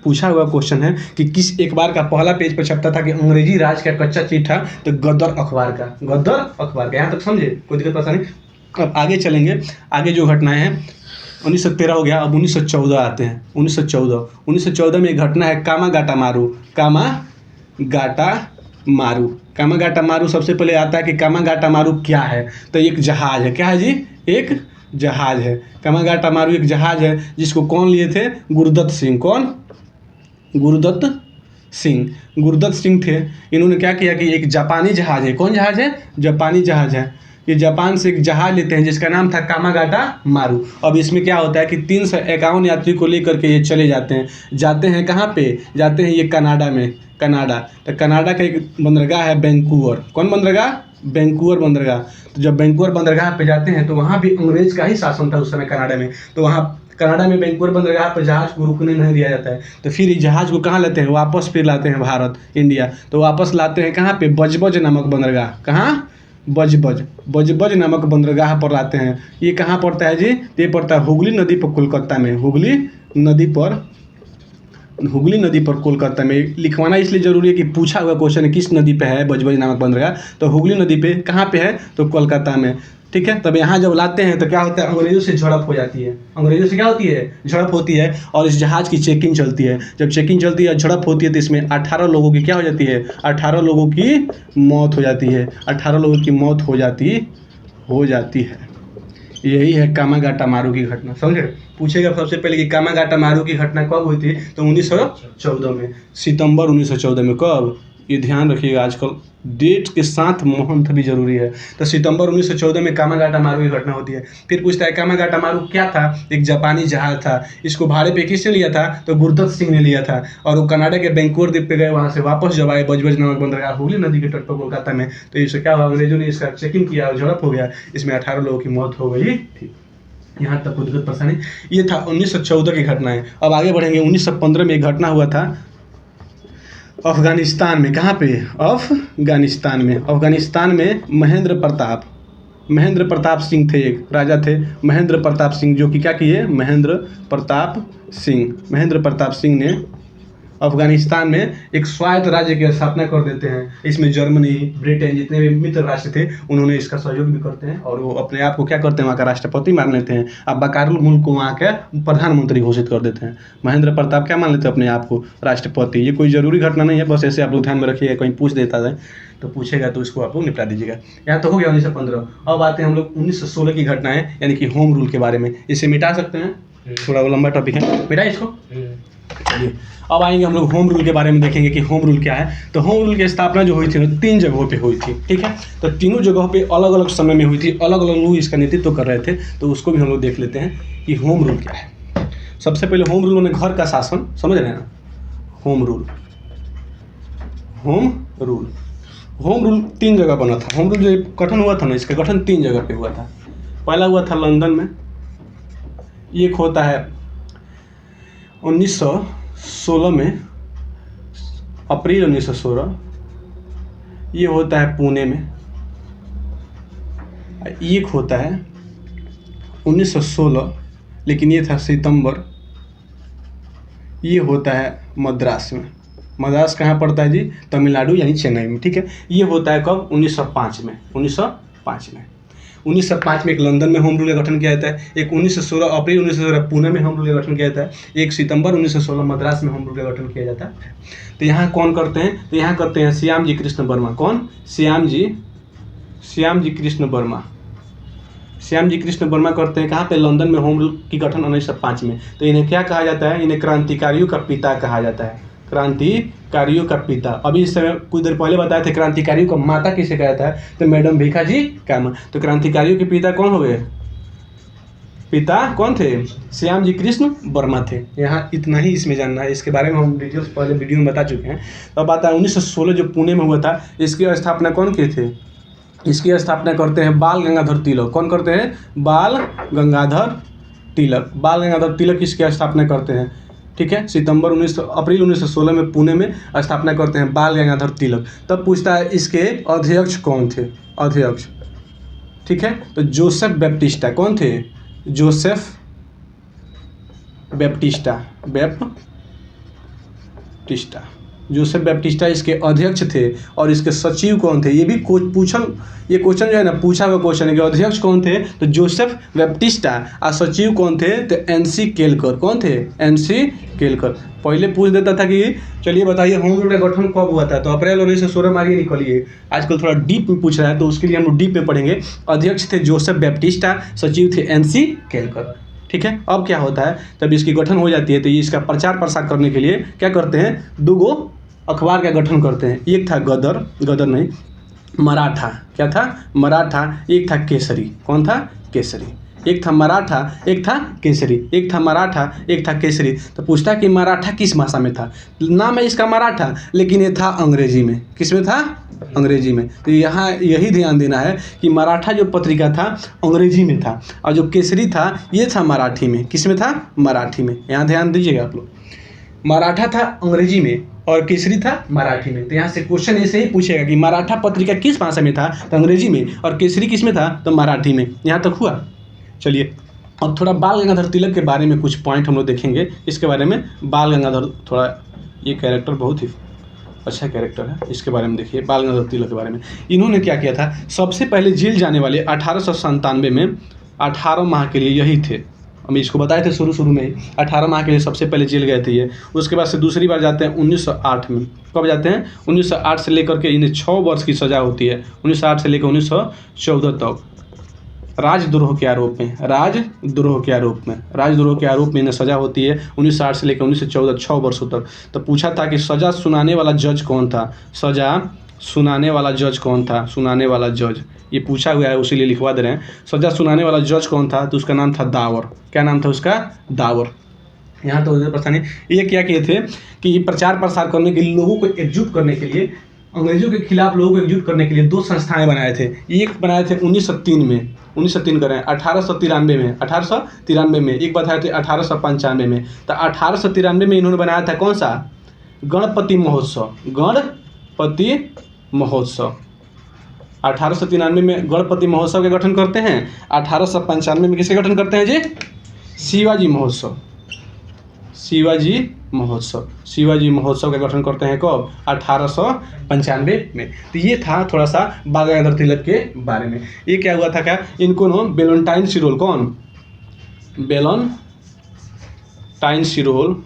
S1: पूछा हुआ क्वेश्चन है कि किस अखबार का पहला पेज पर छपता था कि अंग्रेजी राज का कच्चा चिट्ठा, तो गदर अखबार का। यहाँ तक समझे, कोई दिक्कत परेशानी? अब आगे चलेंगे। आगे जो घटनाएं हैं, 1913 हो गया, अब 1914 आते हैं। 1914 में एक घटना है कामागाटा मारू। सबसे पहले आता है कि कामागाटा मारू क्या है, तो एक जहाज है। क्या है जी? एक जहाज है। कामागाटा मारू एक जहाज है, जिसको कौन लिए थे? गुरुदत्त सिंह। कौन? गुरुदत्त सिंह थे। इन्होंने क्या किया कि एक जापानी जहाज है। कौन जहाज है? जापानी जहाज है। ये जापान से एक जहाज लेते हैं जिसका नाम था कामागाटा मारू। अब इसमें क्या होता है कि 351 यात्री को लेकर के ये चले जाते हैं कहाँ पे? जाते हैं ये कनाडा में। तो कनाडा का एक बंदरगाह है वैंकूवर। कौन बंदरगाह? वैंकूवर बंदरगाह। तो जब वैंकूवर बंदरगाह पे जाते हैं तो वहाँ भी अंग्रेज का ही शासन था उस समय कनाडा में। तो वहाँ कनाडा में वैंकूवर बंदरगाह पर जहाज को रुकने नहीं दिया जाता है। तो फिर इस जहाज को कहाँ लेते हैं? वापस फिर लाते हैं भारत, इंडिया। तो वापस लाते हैं कहाँ पे? बजबज नामक बंदरगाह। कहाँ? बजबज नामक बंदरगाह पर लाते हैं। ये कहाँ पड़ता है जी? ये पड़ता है हुगली नदी पर कोलकाता में। हुगली नदी पर कोलकाता में। लिखवाना इसलिए जरूरी है कि पूछा हुआ क्वेश्चन है किस नदी पे है बजबज नामक बंदरगाह, तो हुगली नदी पे। कहाँ पे है? तो कोलकाता में। ठीक है। तब यहाँ जब लाते हैं तो क्या होता है? अंग्रेजों से झड़प हो जाती है। अंग्रेजों से क्या होती है? झड़प होती है। और इस जहाज़ की चेकिंग चलती है। जब चेकिंग चलती है, झड़प होती है, तो इसमें 18 लोगों की क्या हो जाती है? 18 लोगों की मौत हो जाती है। 18 लोगों की मौत हो जाती है। यही है कामागाटा मारू की घटना। समझे? पूछेगा सबसे पहले कि कामागाटा मारू की घटना कब हुई थी, तो 1914 में, सितंबर 1914 में। कब? ये ध्यान रखिएगा, आजकल डेट के साथ मंथ भी जरूरी है। तो सितंबर 1914 में कामागाटा मारू की घटना होती है। फिर पूछता है कामागाटा मारू क्या था? एक जापानी जहाज था। इसको भाड़े पे किसने लिया था? तो गुरुदत्त सिंह ने लिया था। और वो कनाडा के वैंकूवर द्वीप पे गए, वहाँ से वापस जब आए बजबज नामक बंदरगाह हुगली नदी के तट पर कोलकाता में, तो इससे क्या हुआ? अंग्रेजों ने इसका चेकिंग किया और झड़प हो गया। इसमें 18 लोगों की मौत हो गई थी। यहाँ तक कोई दिक्कत परेशानी? ये था 1914 की घटनाएं। अब आगे बढ़ेंगे। 1915 में एक घटना हुआ था अफगानिस्तान में। कहाँ पे? अफगानिस्तान में महेंद्र प्रताप सिंह थे, एक राजा थे महेंद्र प्रताप सिंह, जो कि क्या किए? महेंद्र प्रताप सिंह ने अफगानिस्तान में एक स्वायत्त राज्य की स्थापना कर देते हैं। इसमें जर्मनी, ब्रिटेन, जितने भी मित्र राष्ट्र थे, उन्होंने इसका सहयोग भी करते हैं। और वो अपने आप को क्या करते हैं? वहाँ का राष्ट्रपति मान लेते हैं। अब बकारुल मुल्क को वहाँ के प्रधानमंत्री घोषित कर देते हैं। महेंद्र प्रताप क्या मान लेते हैं? अपने आप को राष्ट्रपति। ये कोई जरूरी घटना नहीं है, बस ऐसे आप लोग ध्यान में रखिएगा, कहीं पूछ देता है तो पूछेगा तो इसको आप लोग निपटा दीजिएगा। यहाँ तो हो गया 1915। अब आते हैं हम लोग 1916 की घटनाएं, यानी कि होम रूल के बारे में। इसे मिटा सकते हैं, थोड़ा लंबा टॉपिक है, मिटा इसको। चलिए अब आएंगे हम लोग होम रूल के बारे में, देखेंगे कि होम रूल क्या है। तो होम रूल की स्थापना जो हुई थी ना, 3 जगहों पे हुई थी। ठीक है। तो तीनों जगहों पे अलग अलग समय में हुई थी, अलग अलग लोग इसका नेतृत्व कर रहे थे। तो उसको भी हम लोग देख लेते हैं कि होम रूल क्या है। सबसे पहले होम रूल में घर का शासन, समझ रहे हैं ना? होम रूल 3 जगह बना था। होम रूल जो गठन हुआ था ना, इसका गठन 3 जगह पे हुआ था। पहला हुआ था लंदन में, एक होता है 1916 में, अप्रैल 1916, ये होता है पुणे में। एक होता है 1916, लेकिन ये था सितंबर, ये होता है मद्रास में। मद्रास कहाँ पड़ता है जी? तमिलनाडु, यानी चेन्नई में। ठीक है। ये होता है कब? 1905 में। 1905 में एक लंदन में होम रूल का गठन किया जाता है। एक 1916 अप्रैल 1916 पुणे में होम रूल का गठन किया जाता है। एक सितंबर 1916 मद्रास में होम रूल का गठन किया जाता है। तो यहाँ कौन करते हैं? तो यहाँ करते हैं श्यामजी कृष्ण वर्मा। कौन? श्यामजी कृष्ण वर्मा। श्याम जी कृष्ण वर्मा करते हैं कहाँ पे, लंदन में होम रूल की गठन 1905 में। तो इन्हें क्या कहा जाता है, इन्हें क्रांतिकारियों का पिता कहा जाता है, क्रांतिकारियों का पिता। अभी इस समय कुछ देर पहले बताए थे क्रांतिकारियों का माता किसे कहता है, तो मैडम भीखाजी कामा। तो क्रांतिकारियों के पिता कौन हो गए, पिता कौन थे, श्याम जी कृष्ण वर्मा थे। यहाँ इतना ही इसमें जानना है, इसके बारे में हम डिटेल्स पहले वीडियो में बता चुके हैं। तो अब आता है 1916 जो पुणे में हुआ था, इसकी स्थापना कौन किए थे, इसकी स्थापना करते हैं बाल गंगाधर तिलक। कौन करते हैं, बाल गंगाधर तिलक। बाल गंगाधर तिलक इसकी स्थापना करते हैं, ठीक है। अप्रैल 1916 में पुणे में स्थापना करते हैं बाल गंगाधर तिलक। तब पूछता है इसके अध्यक्ष कौन थे, अध्यक्ष, ठीक है। तो जोसेफ बैप्टिस्टा, कौन थे, जोसेफ बैप्टिस्टा, जोसेफ बैप्टिस्टा इसके अध्यक्ष थे। और इसके सचिव कौन थे, ये भी ये क्वेश्चन जो है ना पूछा हुआ क्वेश्चन है कि अध्यक्ष कौन थे, तो जोसेफ बैप्टिस्टा। और सचिव कौन थे, तो एनसी केलकर। कौन थे, एनसी केलकर। पहले पूछ देता था कि चलिए बताइए होम रूल का गठन कब हुआ था, तो अप्रैल 1916 में आगे निकलिए। आजकल थोड़ा डीप में पूछ रहा है तो उसके लिए हम लोग डीप में पढ़ेंगे। अध्यक्ष थे जोसेफ बैप्टिस्टा, सचिव थे एनसी केलकर, ठीक है। अब क्या होता है, तब इसकी गठन हो जाती है तो ये इसका प्रचार प्रसार करने के लिए क्या करते हैं, 2 अखबार का गठन करते हैं। एक था गदर नहीं, मराठा। क्या था, मराठा। एक था केसरी। कौन था, केसरी। एक था मराठा, एक था केसरी। एक था मराठा, एक था केसरी। तो पूछता कि मराठा किस भाषा में था, नाम है इसका मराठा, लेकिन ये था अंग्रेजी में। किस में था, अंग्रेजी में। तो यहाँ यही ध्यान देना है कि मराठा जो पत्रिका था अंग्रेजी में था, और जो केसरी था ये था मराठी में। किस में था, मराठी में। यहाँ ध्यान दीजिएगा आप लोग, मराठा था अंग्रेजी में और केसरी था मराठी में। तो यहाँ से क्वेश्चन ऐसे ही पूछेगा कि मराठा पत्रिका किस भाषा में था, तो अंग्रेजी में, और केसरी किस में था, तो मराठी में। यहाँ तक हुआ। चलिए अब थोड़ा बाल गंगाधर तिलक के बारे में कुछ पॉइंट हम लोग देखेंगे इसके बारे में। बाल गंगाधर, थोड़ा ये कैरेक्टर बहुत ही अच्छा कैरेक्टर है, इसके बारे में देखिए बाल गंगाधर तिलक के बारे में। इन्होंने क्या किया था, सबसे पहले जेल जाने वाले 1897 में 18 माह के लिए यही थे। हम इसको बताए थे शुरू में ही, 18 माह के लिए सबसे पहले जेल गए थे ये। उसके बाद से दूसरी बार जाते हैं 1908 में। कब जाते हैं, 1908 से लेकर के इन्हें 6 वर्ष की सज़ा होती है, 1908 से लेकर 1914 तक, राजद्रोह के आरोप में। राजद्रोह के आरोप में इन्हें सज़ा होती है 1908 से लेकर 1914, 6 वर्षों तक। तो पूछा था कि सज़ा सुनाने वाला जज कौन था, सज़ा सुनाने वाला जज कौन था, सुनाने वाला जज ये पूछा हुआ है, उसी लिए लिखवा दे रहे हैं। सज़ा सुनाने वाला जज कौन था, तो उसका नाम था दावर। क्या नाम था उसका, दावर। यहाँ तो परेशानी ये क्या किए थे कि प्रचार प्रसार करने के लिए, लोगों को एकजुट करने के लिए, अंग्रेजों के खिलाफ लोगों को एकजुट करने के लिए 2 संस्थाएं बनाए थे। एक बनाए थे 1903 में, 1903 करें 1893 में, 1893 में, एक बताए थे 1895 में। तो 1893 में इन्होंने बनाया था कौन सा, गणपति महोत्सव। गणपति महोत्सव 1893 में गणपति महोत्सव का गठन करते हैं। 1895 में किसका गठन करते हैं जी, शिवाजी महोत्सव। शिवाजी महोत्सव का गठन करते हैं कब, 1895 में। तो ये था थोड़ा सा बाल गंगाधर तिलक के बारे में। ये क्या हुआ था, क्या इनको ना वेलेंटाइन सिरोल, कौन, वेलेंटाइन सिरोल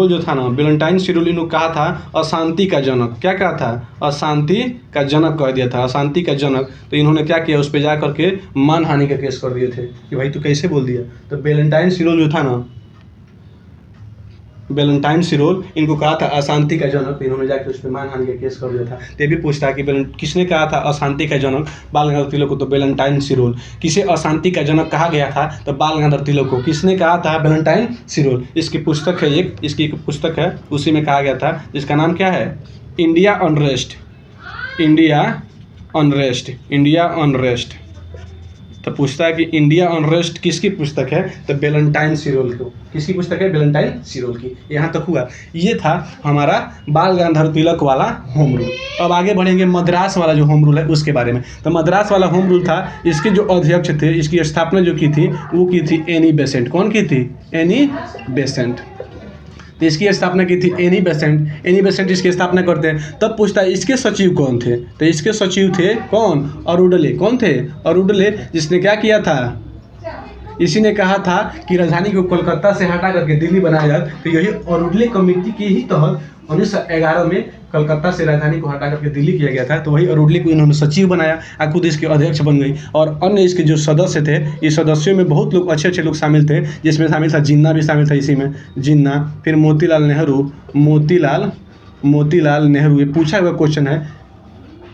S1: जो था ना, वेलेंटाइन सिरोल, इन्होंने कहा था अशांति का जनक। क्या कहा था, अशांति का जनक कह दिया था, अशांति का जनक। तो इन्होंने क्या किया, उस पर जा करके मानहानि का केस कर दिए थे कि भाई तू कैसे बोल दिया। तो वेलेंटाइन सिरोल जो था ना, वेलेंटाइन सिरोल, इनको कहा था अशांति का जनक। इन्होंने जाकर उस पर मानहानि का केस कर दिया था। तो ये भी पूछता है कि किसने कहा था अशांति का जनक बाल गंगाधर तिलक को, तो वेलेंटाइन सिरोल। किसे अशांति का जनक कहा गया था, तो बाल गंगाधर तिलक को। किसने कहा था, वेलेंटाइन सिरोल। इसकी पुस्तक है एक, इसकी एक पुस्तक है, उसी में कहा गया था, जिसका नाम क्या है, इंडिया अनरेस्ट। तो पूछता है कि इंडिया अनरेस्ट किसकी पुस्तक है, तो वेलेंटाइन सिरोल को। किसकी पुस्तक है, वेलेंटाइन सिरोल की। यहाँ तक हुआ। ये था हमारा बाल गंगाधर तिलक वाला होम रूल। अब आगे बढ़ेंगे मद्रास वाला जो होम रूल है उसके बारे में। तो मद्रास वाला होम रूल था, इसके जो अध्यक्ष थे, इसकी स्थापना जो की थी वो की थी एनी बेसेंट। कौन की थी, एनी बेसेंट। तो इसकी स्थापना की थी एनी बेसेंट इसकी स्थापना करते हैं। तब पूछता है इसके सचिव कौन थे, तो इसके सचिव थे कौन, अरुडले। कौन थे, अरुडले, जिसने क्या किया था, इसी ने कहा था कि राजधानी को कोलकाता से हटा करके दिल्ली बनाया जाए। तो यही अरुडले कमेटी के ही तहत 1911 में कलकत्ता से राजधानी को हटा करके दिल्ली किया गया था, तो वही अरुणली को इन्होंने सचिव बनाया, खुद इसके अध्यक्ष बन गई। और अन्य इसके जो सदस्य थे, इस सदस्यों में बहुत लोग अच्छे लोग शामिल थे, जिसमें शामिल था जिन्ना भी शामिल था इसी में, जिन्ना, फिर मोतीलाल नेहरू, मोतीलाल नेहरू, ये पूछा हुआ क्वेश्चन है,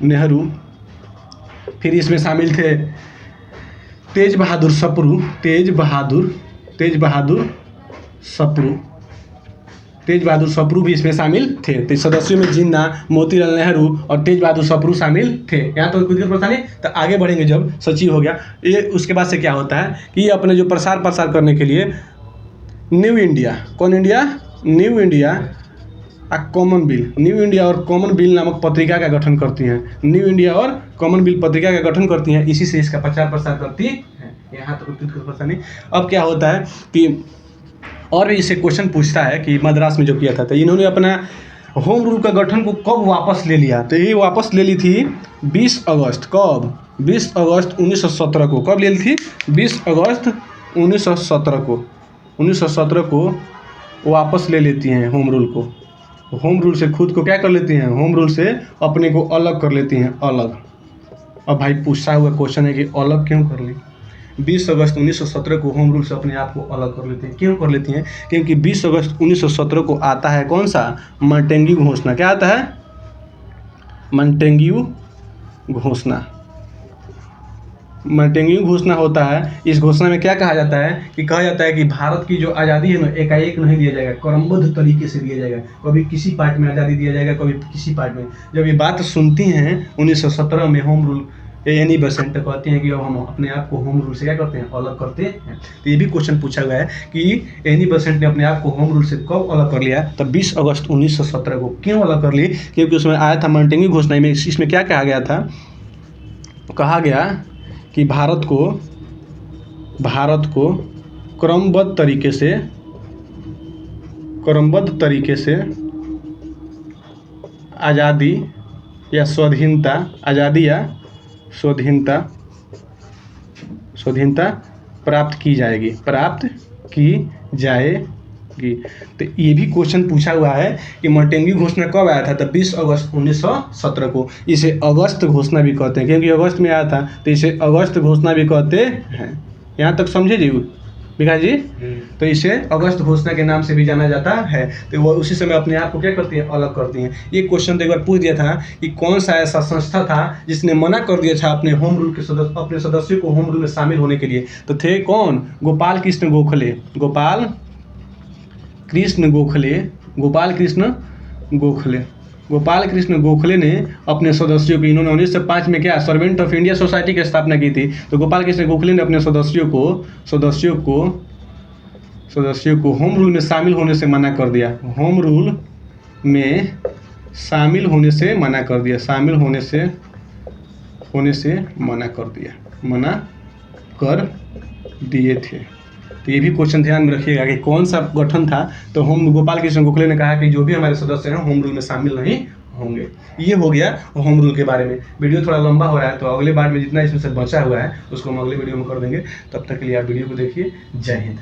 S1: नेहरू। फिर इसमें शामिल थे तेज बहादुर सप्रू, तेज बहादुर सप्रू भी इसमें शामिल थे। तो सदस्यों में जिन्ना, मोतीलाल नेहरू और तेज बहादुर सप्रू शामिल थे। यहाँ तो कुछ पता नहीं, तो आगे बढ़ेंगे जब सचिव हो गया ये। उसके बाद से क्या होता है कि ये अपने जो प्रसार करने के लिए न्यू इंडिया, न्यू इंडिया और कॉमन बिल नामक पत्रिका का गठन करती हैं। न्यू इंडिया और कॉमन बिल पत्रिका का गठन करती हैं, इसी से इसका प्रचार प्रसार करती है। यहाँ तो कुछ पता नहीं। अब क्या होता है कि और भी इससे क्वेश्चन पूछता है कि मद्रास में जो किया था, तो इन्होंने अपना होम रूल का गठन को कब वापस ले लिया, तो ये वापस ले ली थी 20 अगस्त। कब? 20 अगस्त 1917 को। कब ले ली थी? 20 अगस्त 1917 को वापस ले लेती हैं होम रूल को। होम रूल से खुद को क्या कर लेती हैं? होम रूल से अपने को अलग कर लेती हैं, अलग। अब भाई पूछा हुआ क्वेश्चन है कि अलग क्यों कर ली? 20 अगस्त 1917 को होम रूल से अपने आप को अलग कर लेती हैं। क्यों कर लेती हैं? क्योंकि 20 अगस्त 1917 को आता है कौन सा? मॉन्टेग्यू घोषणा। क्या आता है? मॉन्टेग्यू घोषणा होता है। इस घोषणा में क्या कहा जाता है कि भारत की जो आज़ादी है ना, एकाएक नहीं दिया जाएगा, क्रमबद्ध तरीके से दिया जाएगा। कभी किसी पार्ट में आज़ादी दिया जाएगा, कभी किसी पार्ट में। जब ये बात सुनती हैं 1917 में होम रूल, एनी बेसेंट कहती हैं कि अब हम अपने आप को होम रूल से क्या करते हैं? अलग करते हैं। तो ये भी क्वेश्चन पूछा हुआ है कि एनी बेसेंट ने अपने आप को होम रूल से कब अलग कर लिया? तब 20 अगस्त 1917 को। क्यों अलग कर ली? क्योंकि उसमें आया था मॉन्टेग्यू घोषणा में। इसमें क्या कहा गया था? कहा गया कि भारत को क्रमबद्ध तरीके से आज़ादी या स्वाधीनता प्राप्त की जाएगी। तो ये भी क्वेश्चन पूछा हुआ है कि मॉन्टेग्यू घोषणा कब आया था? तब 20 अगस्त 1917 को। इसे अगस्त घोषणा भी कहते हैं, क्योंकि अगस्त में आया था, तो इसे अगस्त घोषणा भी कहते हैं। यहाँ तक समझे जी विकास जी? तो इसे अगस्त घोषणा के नाम से भी जाना जाता है। तो वो उसी समय अपने आप को क्या करती हैं? अलग करती हैं। ये क्वेश्चन तो एक बार पूछ दिया था कि कौन सा ऐसा संस्था था जिसने मना कर दिया था अपने होम रूल के अपने सदस्यों को होम रूल में शामिल होने के लिए? तो थे कौन? गोपाल कृष्ण गोखले ने अपने सदस्यों को, इन्होंने 1905 में क्या सर्वेंट ऑफ इंडिया सोसाइटी की स्थापना की थी। तो गोपाल कृष्ण गोखले ने अपने सदस्यों को होम रूल में शामिल होने से मना कर दिया। होम रूल में शामिल होने से मना कर दिए थे। तो ये भी क्वेश्चन ध्यान में रखिएगा कि कौन सा गठन था। तो गोपाल कृष्ण गोखले ने कहा कि जो भी हमारे सदस्य हैं होम रूल में शामिल नहीं होंगे। ये हो गया होम रूल के बारे में। वीडियो थोड़ा लंबा हो रहा है, तो अगले बार में जितना इसमें से बचा हुआ है उसको हम अगले वीडियो में कर देंगे। तब तक के लिए आप वीडियो को देखिए। जय हिंद।